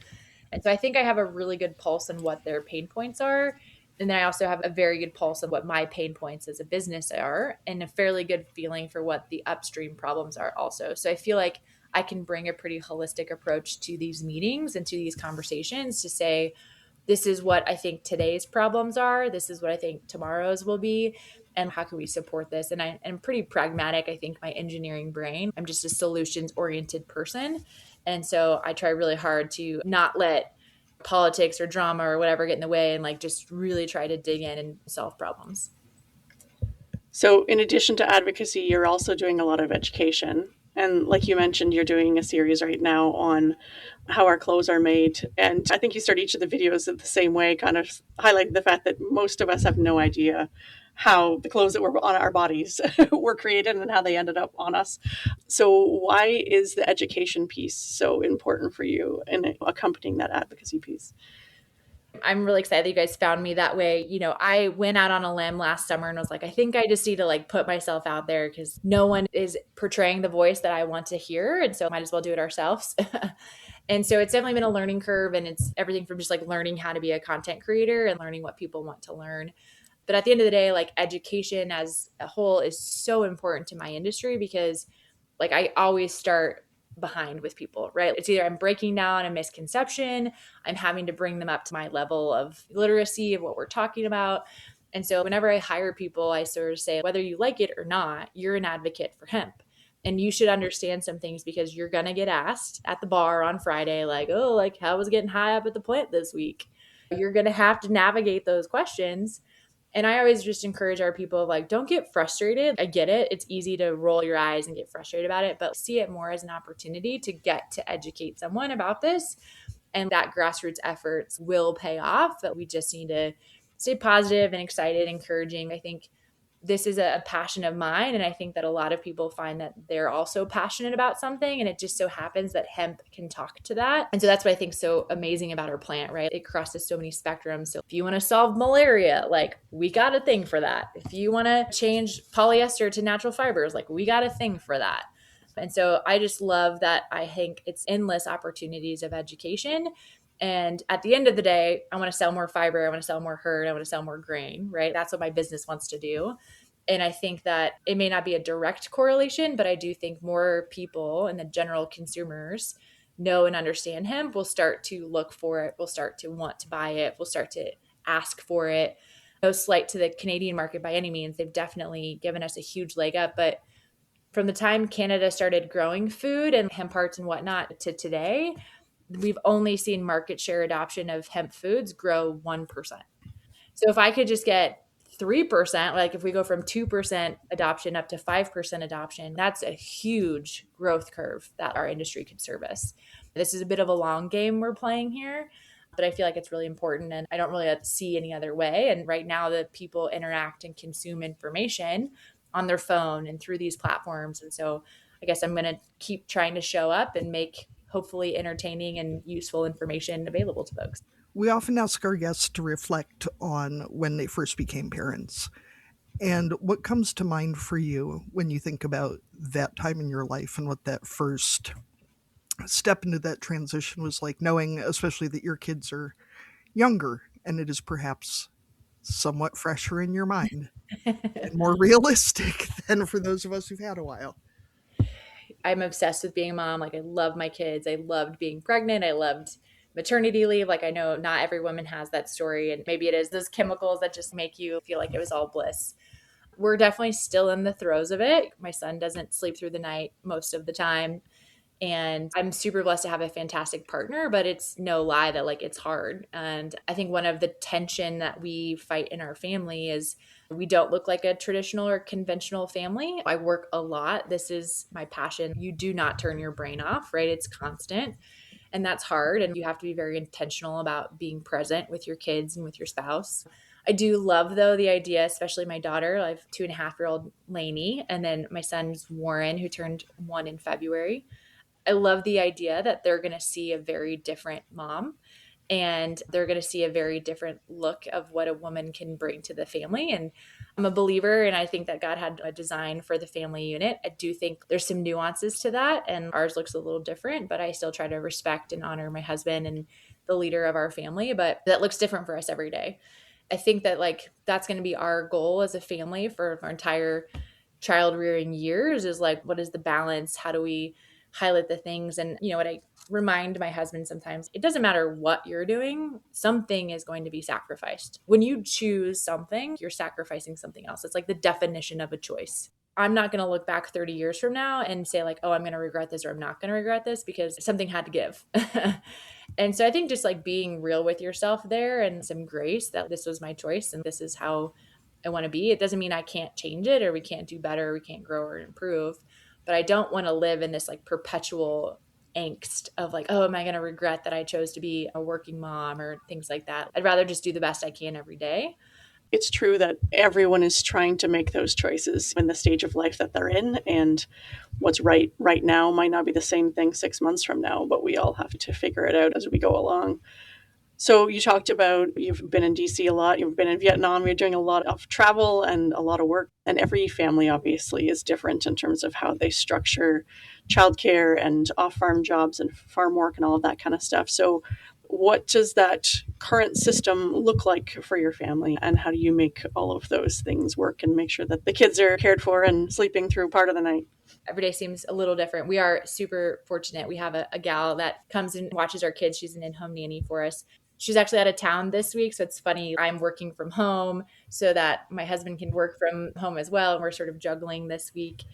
And so I think I have a really good pulse on what their pain points are. And then I also have a very good pulse of what my pain points as a business are and a fairly good feeling for what the upstream problems are also. So I feel like I can bring a pretty holistic approach to these meetings and to these conversations to say, this is what I think today's problems are. This is what I think tomorrow's will be. And how can we support this? And I'm pretty pragmatic. I think my engineering brain, I'm just a solutions oriented person. And so I try really hard to not let politics or drama or whatever get in the way and like just really try to dig in and solve problems. So in addition to advocacy, you're also doing a lot of education. And like you mentioned, you're doing a series right now on how our clothes are made. And I think you start each of the videos the same way, kind of highlighting the fact that most of us have no idea how the clothes that were on our bodies were created and how they ended up on us. So why is the education piece so important for you in accompanying that advocacy piece? I'm really excited that you guys found me that way. You know, I went out on a limb last summer and was like, I think I just need to like put myself out there because no one is portraying the voice that I want to hear. And so might as well do it ourselves. And so it's definitely been a learning curve, and it's everything from just like learning how to be a content creator and learning what people want to learn. But at the end of the day, like education as a whole is so important to my industry because like I always start behind with people, right? It's either I'm breaking down a misconception, I'm having to bring them up to my level of literacy of what we're talking about. And so whenever I hire people, I sort of say, whether you like it or not, you're an advocate for hemp. And you should understand some things because you're going to get asked at the bar on Friday, like, oh, like how was getting high up at the plant this week? You're going to have to navigate those questions. And I always just encourage our people like, don't get frustrated. I get it. It's easy to roll your eyes and get frustrated about it, but see it more as an opportunity to get to educate someone about this. And that grassroots efforts will pay off, but we just need to stay positive and excited, encouraging. I think this is a passion of mine. And I think that a lot of people find that they're also passionate about something. And it just so happens that hemp can talk to that. And so that's what I think is so amazing about our plant, right? It crosses so many spectrums. So if you want to solve malaria, like we got a thing for that. If you want to change polyester to natural fibers, like we got a thing for that. And so I just love that. I think it's endless opportunities of education. And at the end of the day, I want to sell more fiber. I want to sell more hurd. I want to sell more grain, right? That's what my business wants to do. And I think that it may not be a direct correlation, but I do think more people and the general consumers know and understand hemp will start to look for it, will start to want to buy it, will start to ask for it. No slight to the Canadian market by any means. They've definitely given us a huge leg up. But from the time Canada started growing food and hemp hearts and whatnot to today, we've only seen market share adoption of hemp foods grow 1%. So if I could just get 3%, like if we go from 2% adoption up to 5% adoption, that's a huge growth curve that our industry could service. This is a bit of a long game we're playing here, but I feel like it's really important and I don't really see any other way. And right now the people interact and consume information on their phone and through these platforms. And so I guess I'm going to keep trying to show up and make hopefully entertaining and useful information available to folks. We often ask our guests to reflect on when they first became parents. And what comes to mind for you when you think about that time in your life and what that first step into that transition was like, knowing especially that your kids are younger and it is perhaps somewhat fresher in your mind and more realistic than for those of us who've had a while? I'm obsessed with being a mom. Like I love my kids. I loved being pregnant. I loved maternity leave. Like I know not every woman has that story, and maybe it is those chemicals that just make you feel like it was all bliss. We're definitely still in the throes of it. My son doesn't sleep through the night most of the time. And I'm super blessed to have a fantastic partner, but it's no lie that like it's hard. And I think one of the tension that we fight in our family is we don't look like a traditional or conventional family. I work a lot. This is my passion. You do not turn your brain off, right? It's constant. And that's hard. And you have to be very intentional about being present with your kids and with your spouse. I do love, though, the idea, especially my daughter. I have 2.5-year-old Lainey, and then my son's Warren, who turned 1 in February. I love the idea that they're going to see a very different mom and they're going to see a very different look of what a woman can bring to the family. And I'm a believer, and I think that God had a design for the family unit. I do think there's some nuances to that, and ours looks a little different, but I still try to respect and honor my husband and the leader of our family, but that looks different for us every day. I think that like that's going to be our goal as a family for our entire child rearing years, is like, what is the balance? How do we highlight the things? And you know what I remind my husband sometimes, it doesn't matter what you're doing, something is going to be sacrificed. When you choose something, you're sacrificing something else. It's like the definition of a choice. I'm not going to look back 30 years from now and say like, oh, I'm going to regret this or I'm not going to regret this, because something had to give. And so I think just like being real with yourself there and some grace that this was my choice and this is how I want to be. It doesn't mean I can't change it or we can't do better, or we can't grow or improve, but I don't want to live in this like perpetual angst of like, oh, am I going to regret that I chose to be a working mom or things like that. I'd rather just do the best I can every day. It's true that everyone is trying to make those choices in the stage of life that they're in, and what's right now might not be the same thing 6 months from now, but we all have to figure it out as we go along. So you talked about you've been in DC a lot, you've been in Vietnam, you're doing a lot of travel and a lot of work, and every family obviously is different in terms of how they structure childcare and off-farm jobs and farm work and all of that kind of stuff. So what does that current system look like for your family, and how do you make all of those things work and make sure that the kids are cared for and sleeping through part of the night? Every day seems a little different. We are super fortunate. We have a gal that comes and watches our kids. She's an in-home nanny for us. She's actually out of town this week. So it's funny. I'm working from home so that my husband can work from home as well. And we're sort of juggling this week.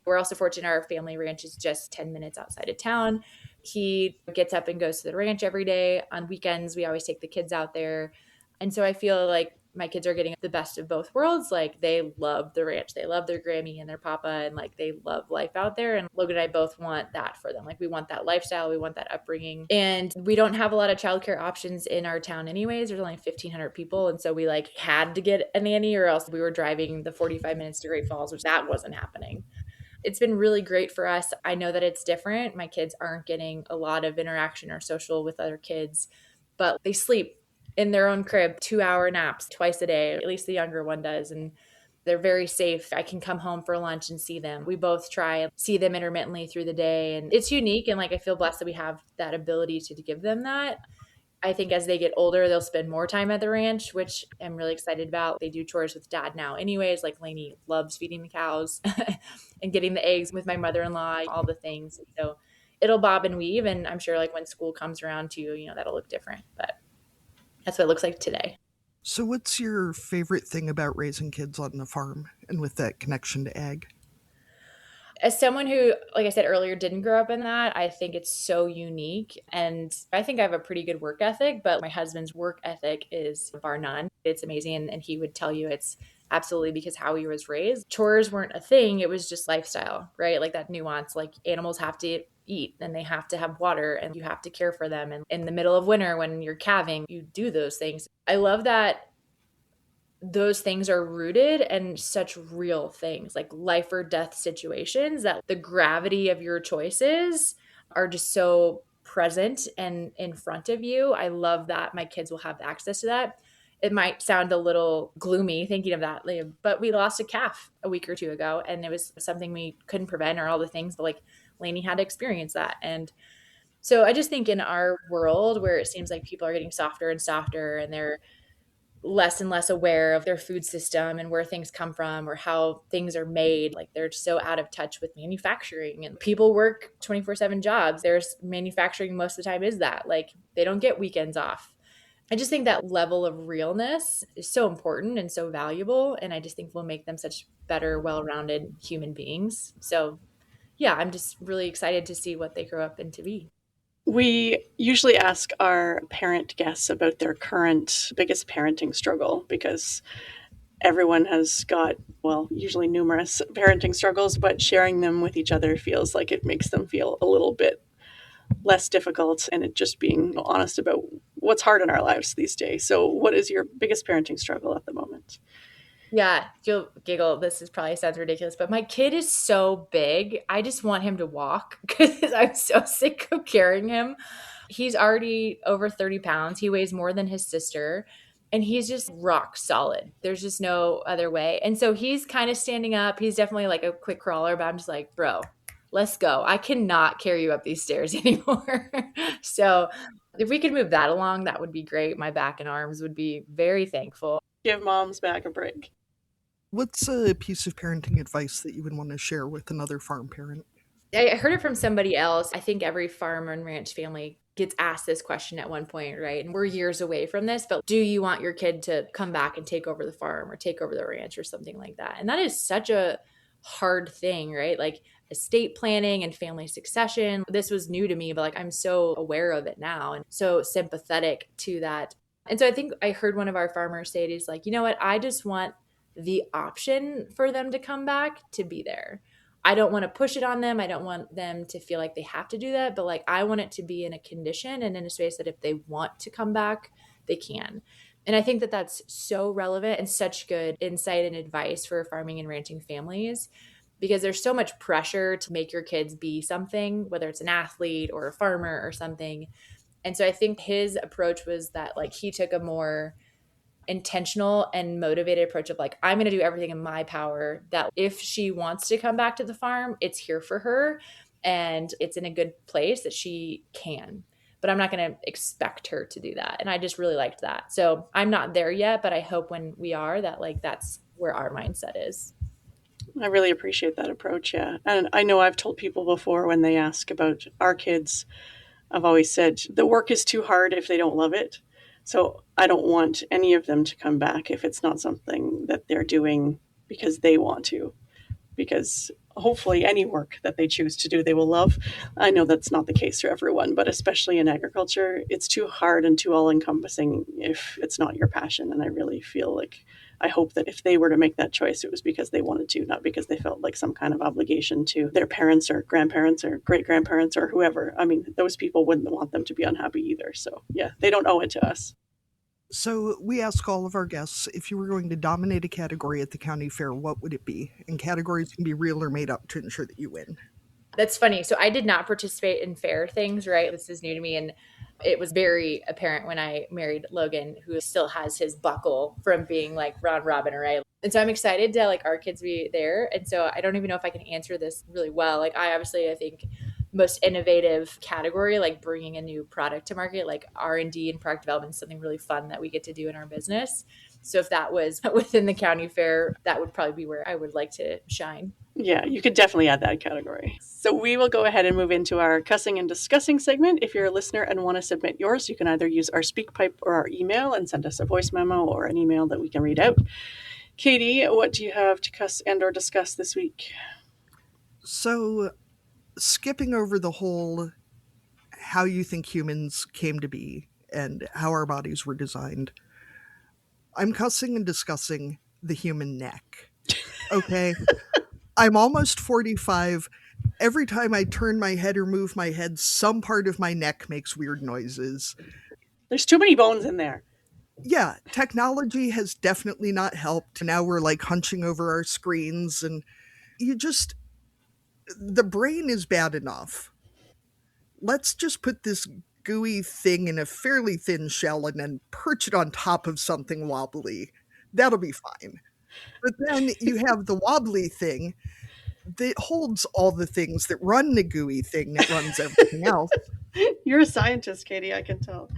We're also fortunate our family ranch is just 10 minutes outside of town. He gets up and goes to the ranch every day. On weekends, we always take the kids out there. And so I feel like my kids are getting the best of both worlds. Like they love the ranch. They love their Grammy and their papa, and like they love life out there. And Logan and I both want that for them. Like we want that lifestyle. We want that upbringing. And we don't have a lot of childcare options in our town anyways. There's only 1,500 people. And so we like had to get a nanny, or else we were driving the 45 minutes to Great Falls, which that wasn't happening. It's been really great for us. I know that it's different. My kids aren't getting a lot of interaction or social with other kids, but they sleep in their own crib, 2-hour naps twice a day. At least the younger one does. And they're very safe. I can come home for lunch and see them. We both try and see them intermittently through the day. And it's unique. And like, I feel blessed that we have that ability to give them that. I think as they get older, they'll spend more time at the ranch, which I'm really excited about. They do chores with dad now anyways. Like Lainey loves feeding the cows and getting the eggs with my mother-in-law, all the things. So it'll bob and weave. And I'm sure like when school comes around too, you know, that'll look different. But that's what it looks like today. So what's your favorite thing about raising kids on the farm and with that connection to ag? As someone who, like I said earlier, didn't grow up in that, I think it's so unique. And I think I have a pretty good work ethic, but my husband's work ethic is bar none. It's amazing. And he would tell you it's absolutely because how he was raised. Chores weren't a thing. It was just lifestyle, right? Like that nuance, like animals have to eat and they have to have water and you have to care for them. And in the middle of winter, when you're calving, you do those things. I love that those things are rooted in such real things, like life or death situations, that the gravity of your choices are just so present and in front of you. I love that my kids will have access to that. It might sound a little gloomy thinking of that, but we lost a calf a week or two ago, and it was something we couldn't prevent or all the things, but like Lainey had to experience that. And so I just think in our world where it seems like people are getting softer and softer and they're less and less aware of their food system and where things come from or how things are made. Like they're so out of touch with manufacturing, and people work 24/7 jobs. There's manufacturing most of the time is that, like they don't get weekends off. I just think that level of realness is so important and so valuable. And I just think will make them such better, well-rounded human beings. So yeah, I'm just really excited to see what they grow up into be. We usually ask our parent guests about their current biggest parenting struggle, because everyone has got, well, usually numerous parenting struggles, but sharing them with each other feels like it makes them feel a little bit less difficult, and it just being honest about what's hard in our lives these days. So what is your biggest parenting struggle at the moment? Yeah, you'll giggle. This is probably sounds ridiculous, but my kid is so big. I just want him to walk because I'm so sick of carrying him. He's already over 30 pounds. He weighs more than his sister, and he's just rock solid. There's just no other way. And so he's kind of standing up. He's definitely like a quick crawler, but I'm just like, bro, let's go. I cannot carry you up these stairs anymore. So If we could move that along, that would be great. My back and arms would be very thankful. Give mom's back a break. What's a piece of parenting advice that you would want to share with another farm parent? I heard it from somebody else. I think every farm and ranch family gets asked this question at one point, right? And we're years away from this, but do you want your kid to come back and take over the farm or take over the ranch or something like that? And that is such a hard thing, right? Like estate planning and family succession. This was new to me, but like I'm so aware of it now and so sympathetic to that. And so I think I heard one of our farmers say, he's like, you know what? I just want the option for them to come back to be there. I don't want to push it on them. I don't want them to feel like they have to do that, but like I want it to be in a condition and in a space that if they want to come back, they can. And I think that that's so relevant and such good insight and advice for farming and ranching families, because there's so much pressure to make your kids be something, whether it's an athlete or a farmer or something. And so I think his approach was that like he took a more intentional and motivated approach of like, I'm going to do everything in my power that if she wants to come back to the farm, it's here for her and it's in a good place that she can. But I'm not going to expect her to do that. And I just really liked that. So I'm not there yet, but I hope when we are that like that's where our mindset is. I really appreciate that approach. Yeah. And I know I've told people before when they ask about our kids, I've always said the work is too hard if they don't love it. So I don't want any of them to come back if it's not something that they're doing because they want to, because hopefully any work that they choose to do, they will love. I know that's not the case for everyone, but especially in agriculture, it's too hard and too all encompassing if it's not your passion. And I really feel like I hope that if they were to make that choice, it was because they wanted to, not because they felt like some kind of obligation to their parents or grandparents or great grandparents or whoever. I mean, those people wouldn't want them to be unhappy either. So yeah, they don't owe it to us. So we ask all of our guests, if you were going to dominate a category at the county fair, what would it be? And categories can be real or made up to ensure that you win. That's funny. So I did not participate in fair things, right? This is new to me. And it was very apparent when I married Logan, who still has his buckle from being like round robin, right? And so I'm excited to like our kids be there. And so I don't even know if I can answer this really well. Like I think most innovative category, like bringing a new product to market, like R&D and product development is something really fun that we get to do in our business. So if that was within the county fair, that would probably be where I would like to shine. Yeah, you could definitely add that category. So we will go ahead and move into our cussing and discussing segment. If you're a listener and want to submit yours, you can either use our SpeakPipe or our email and send us a voice memo or an email that we can read out. Katie, what do you have to cuss and or discuss this week? So skipping over the whole how you think humans came to be and how our bodies were designed, I'm cussing and discussing the human neck. Okay? I'm almost 45. Every time I turn my head or move my head, some part of my neck makes weird noises. There's too many bones in there. Yeah, technology has definitely not helped. Now we're like hunching over our screens and the brain is bad enough. Let's just put this gooey thing in a fairly thin shell and then perch it on top of something wobbly. That'll be fine. But then you have the wobbly thing that holds all the things that run the gooey thing that runs everything else. You're a scientist, Katie, I can tell.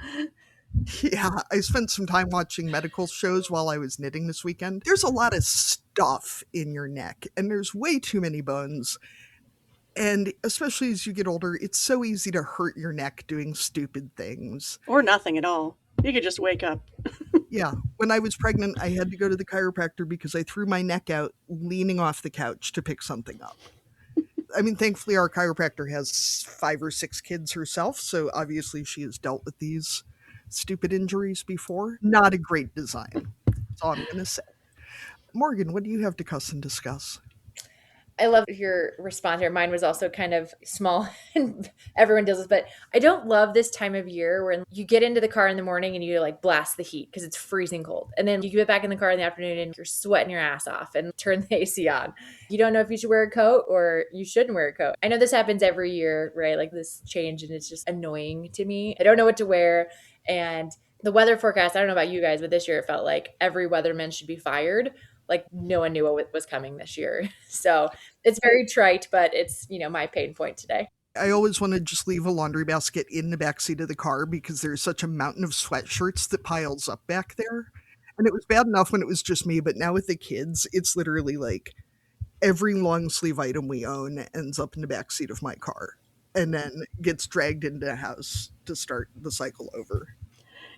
Yeah, I spent some time watching medical shows while I was knitting this weekend. There's a lot of stuff in your neck, and there's way too many bones. And especially as you get older, it's so easy to hurt your neck doing stupid things. Or nothing at all. You could just wake up. Yeah. When I was pregnant, I had to go to the chiropractor because I threw my neck out leaning off the couch to pick something up. I mean, thankfully, our chiropractor has 5 or 6 kids herself, so obviously she has dealt with these stupid injuries before. Not a great design. That's all I'm going to say. Morgan, what do you have to cuss and discuss? I love your response here. Mine was also kind of small and everyone deals with, but I don't love this time of year when you get into the car in the morning and you like blast the heat because it's freezing cold. And then you get back in the car in the afternoon and you're sweating your ass off and turn the AC on. You don't know if you should wear a coat or you shouldn't wear a coat. I know this happens every year, right? Like this change, and it's just annoying to me. I don't know what to wear. And the weather forecast, I don't know about you guys, but this year it felt like every weatherman should be fired. Like no one knew what was coming this year. So it's very trite, but it's, my pain point today. I always want to just leave a laundry basket in the backseat of the car because there's such a mountain of sweatshirts that piles up back there. And it was bad enough when it was just me, but now with the kids, it's literally like every long sleeve item we own ends up in the backseat of my car and then gets dragged into the house to start the cycle over.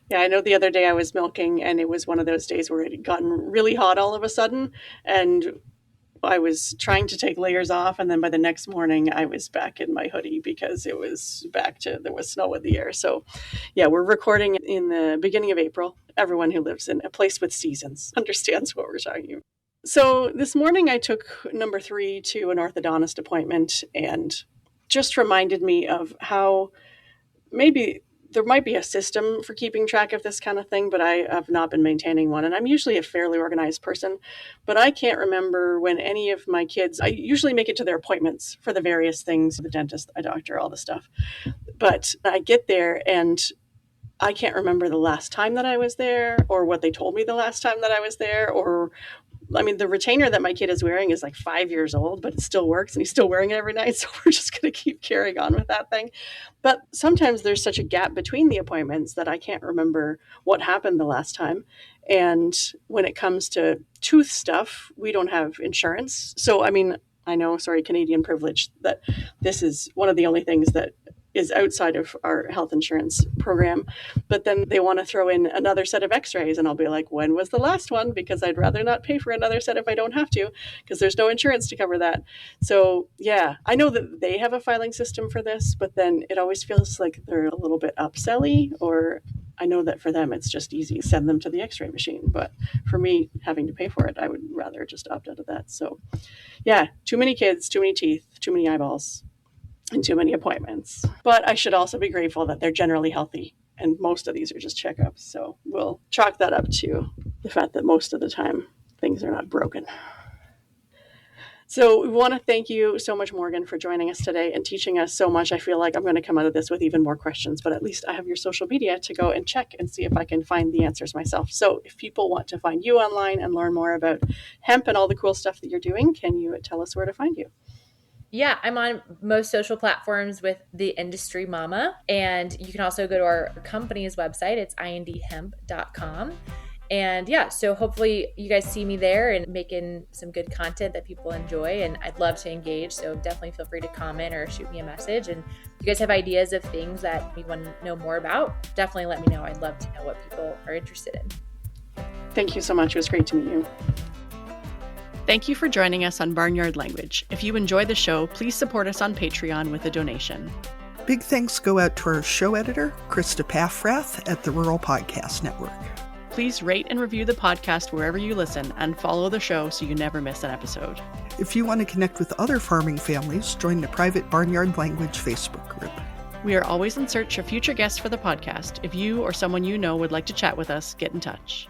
Yeah, I know the other day I was milking and it was one of those days where it had gotten really hot all of a sudden, and I was trying to take layers off, and then by the next morning I was back in my hoodie because it was there was snow in the air. So yeah, we're recording in the beginning of April. Everyone who lives in a place with seasons understands what we're talking about. So this morning I took number 3 to an orthodontist appointment, and just reminded me of how maybe there might be a system for keeping track of this kind of thing, but I have not been maintaining one. And I'm usually a fairly organized person, but I can't remember when any of my kids, I usually make it to their appointments for the various things, the dentist, a doctor, all the stuff. But I get there and I can't remember the last time that I was there, or what they told me the last time that I was there, or the retainer that my kid is wearing is like 5 years old, but it still works and he's still wearing it every night. So we're just going to keep carrying on with that thing. But sometimes there's such a gap between the appointments that I can't remember what happened the last time. And when it comes to tooth stuff, we don't have insurance. So, I know, Canadian privilege, that this is one of the only things that is outside of our health insurance program. But then they want to throw in another set of x-rays, and I'll be like, when was the last one? Because I'd rather not pay for another set if I don't have to, because there's no insurance to cover that. So yeah, I know that they have a filing system for this, but then it always feels like they're a little bit upselly, or I know that for them it's just easy to send them to the x-ray machine. But for me, having to pay for it, I would rather just opt out of that. So yeah, too many kids, too many teeth, too many eyeballs, and too many appointments. But I should also be grateful that they're generally healthy, and most of these are just checkups. So we'll chalk that up to the fact that most of the time things are not broken. So we want to thank you so much, Morgan, for joining us today and teaching us so much. I feel like I'm going to come out of this with even more questions, but at least I have your social media to go and check and see if I can find the answers myself. So if people want to find you online and learn more about hemp and all the cool stuff that you're doing, can you tell us where to find you? Yeah, I'm on most social platforms with the Industry Mama. And you can also go to our company's website. It's indhemp.com. And yeah, so hopefully you guys see me there and making some good content that people enjoy. And I'd love to engage. So definitely feel free to comment or shoot me a message. And if you guys have ideas of things that you want to know more about, definitely let me know. I'd love to know what people are interested in. Thank you so much. It was great to meet you. Thank you for joining us on Barnyard Language. If you enjoy the show, please support us on Patreon with a donation. Big thanks go out to our show editor, Krista Paffrath at the Rural Podcast Network. Please rate and review the podcast wherever you listen, and follow the show so you never miss an episode. If you want to connect with other farming families, join the private Barnyard Language Facebook group. We are always in search of future guests for the podcast. If you or someone you know would like to chat with us, get in touch.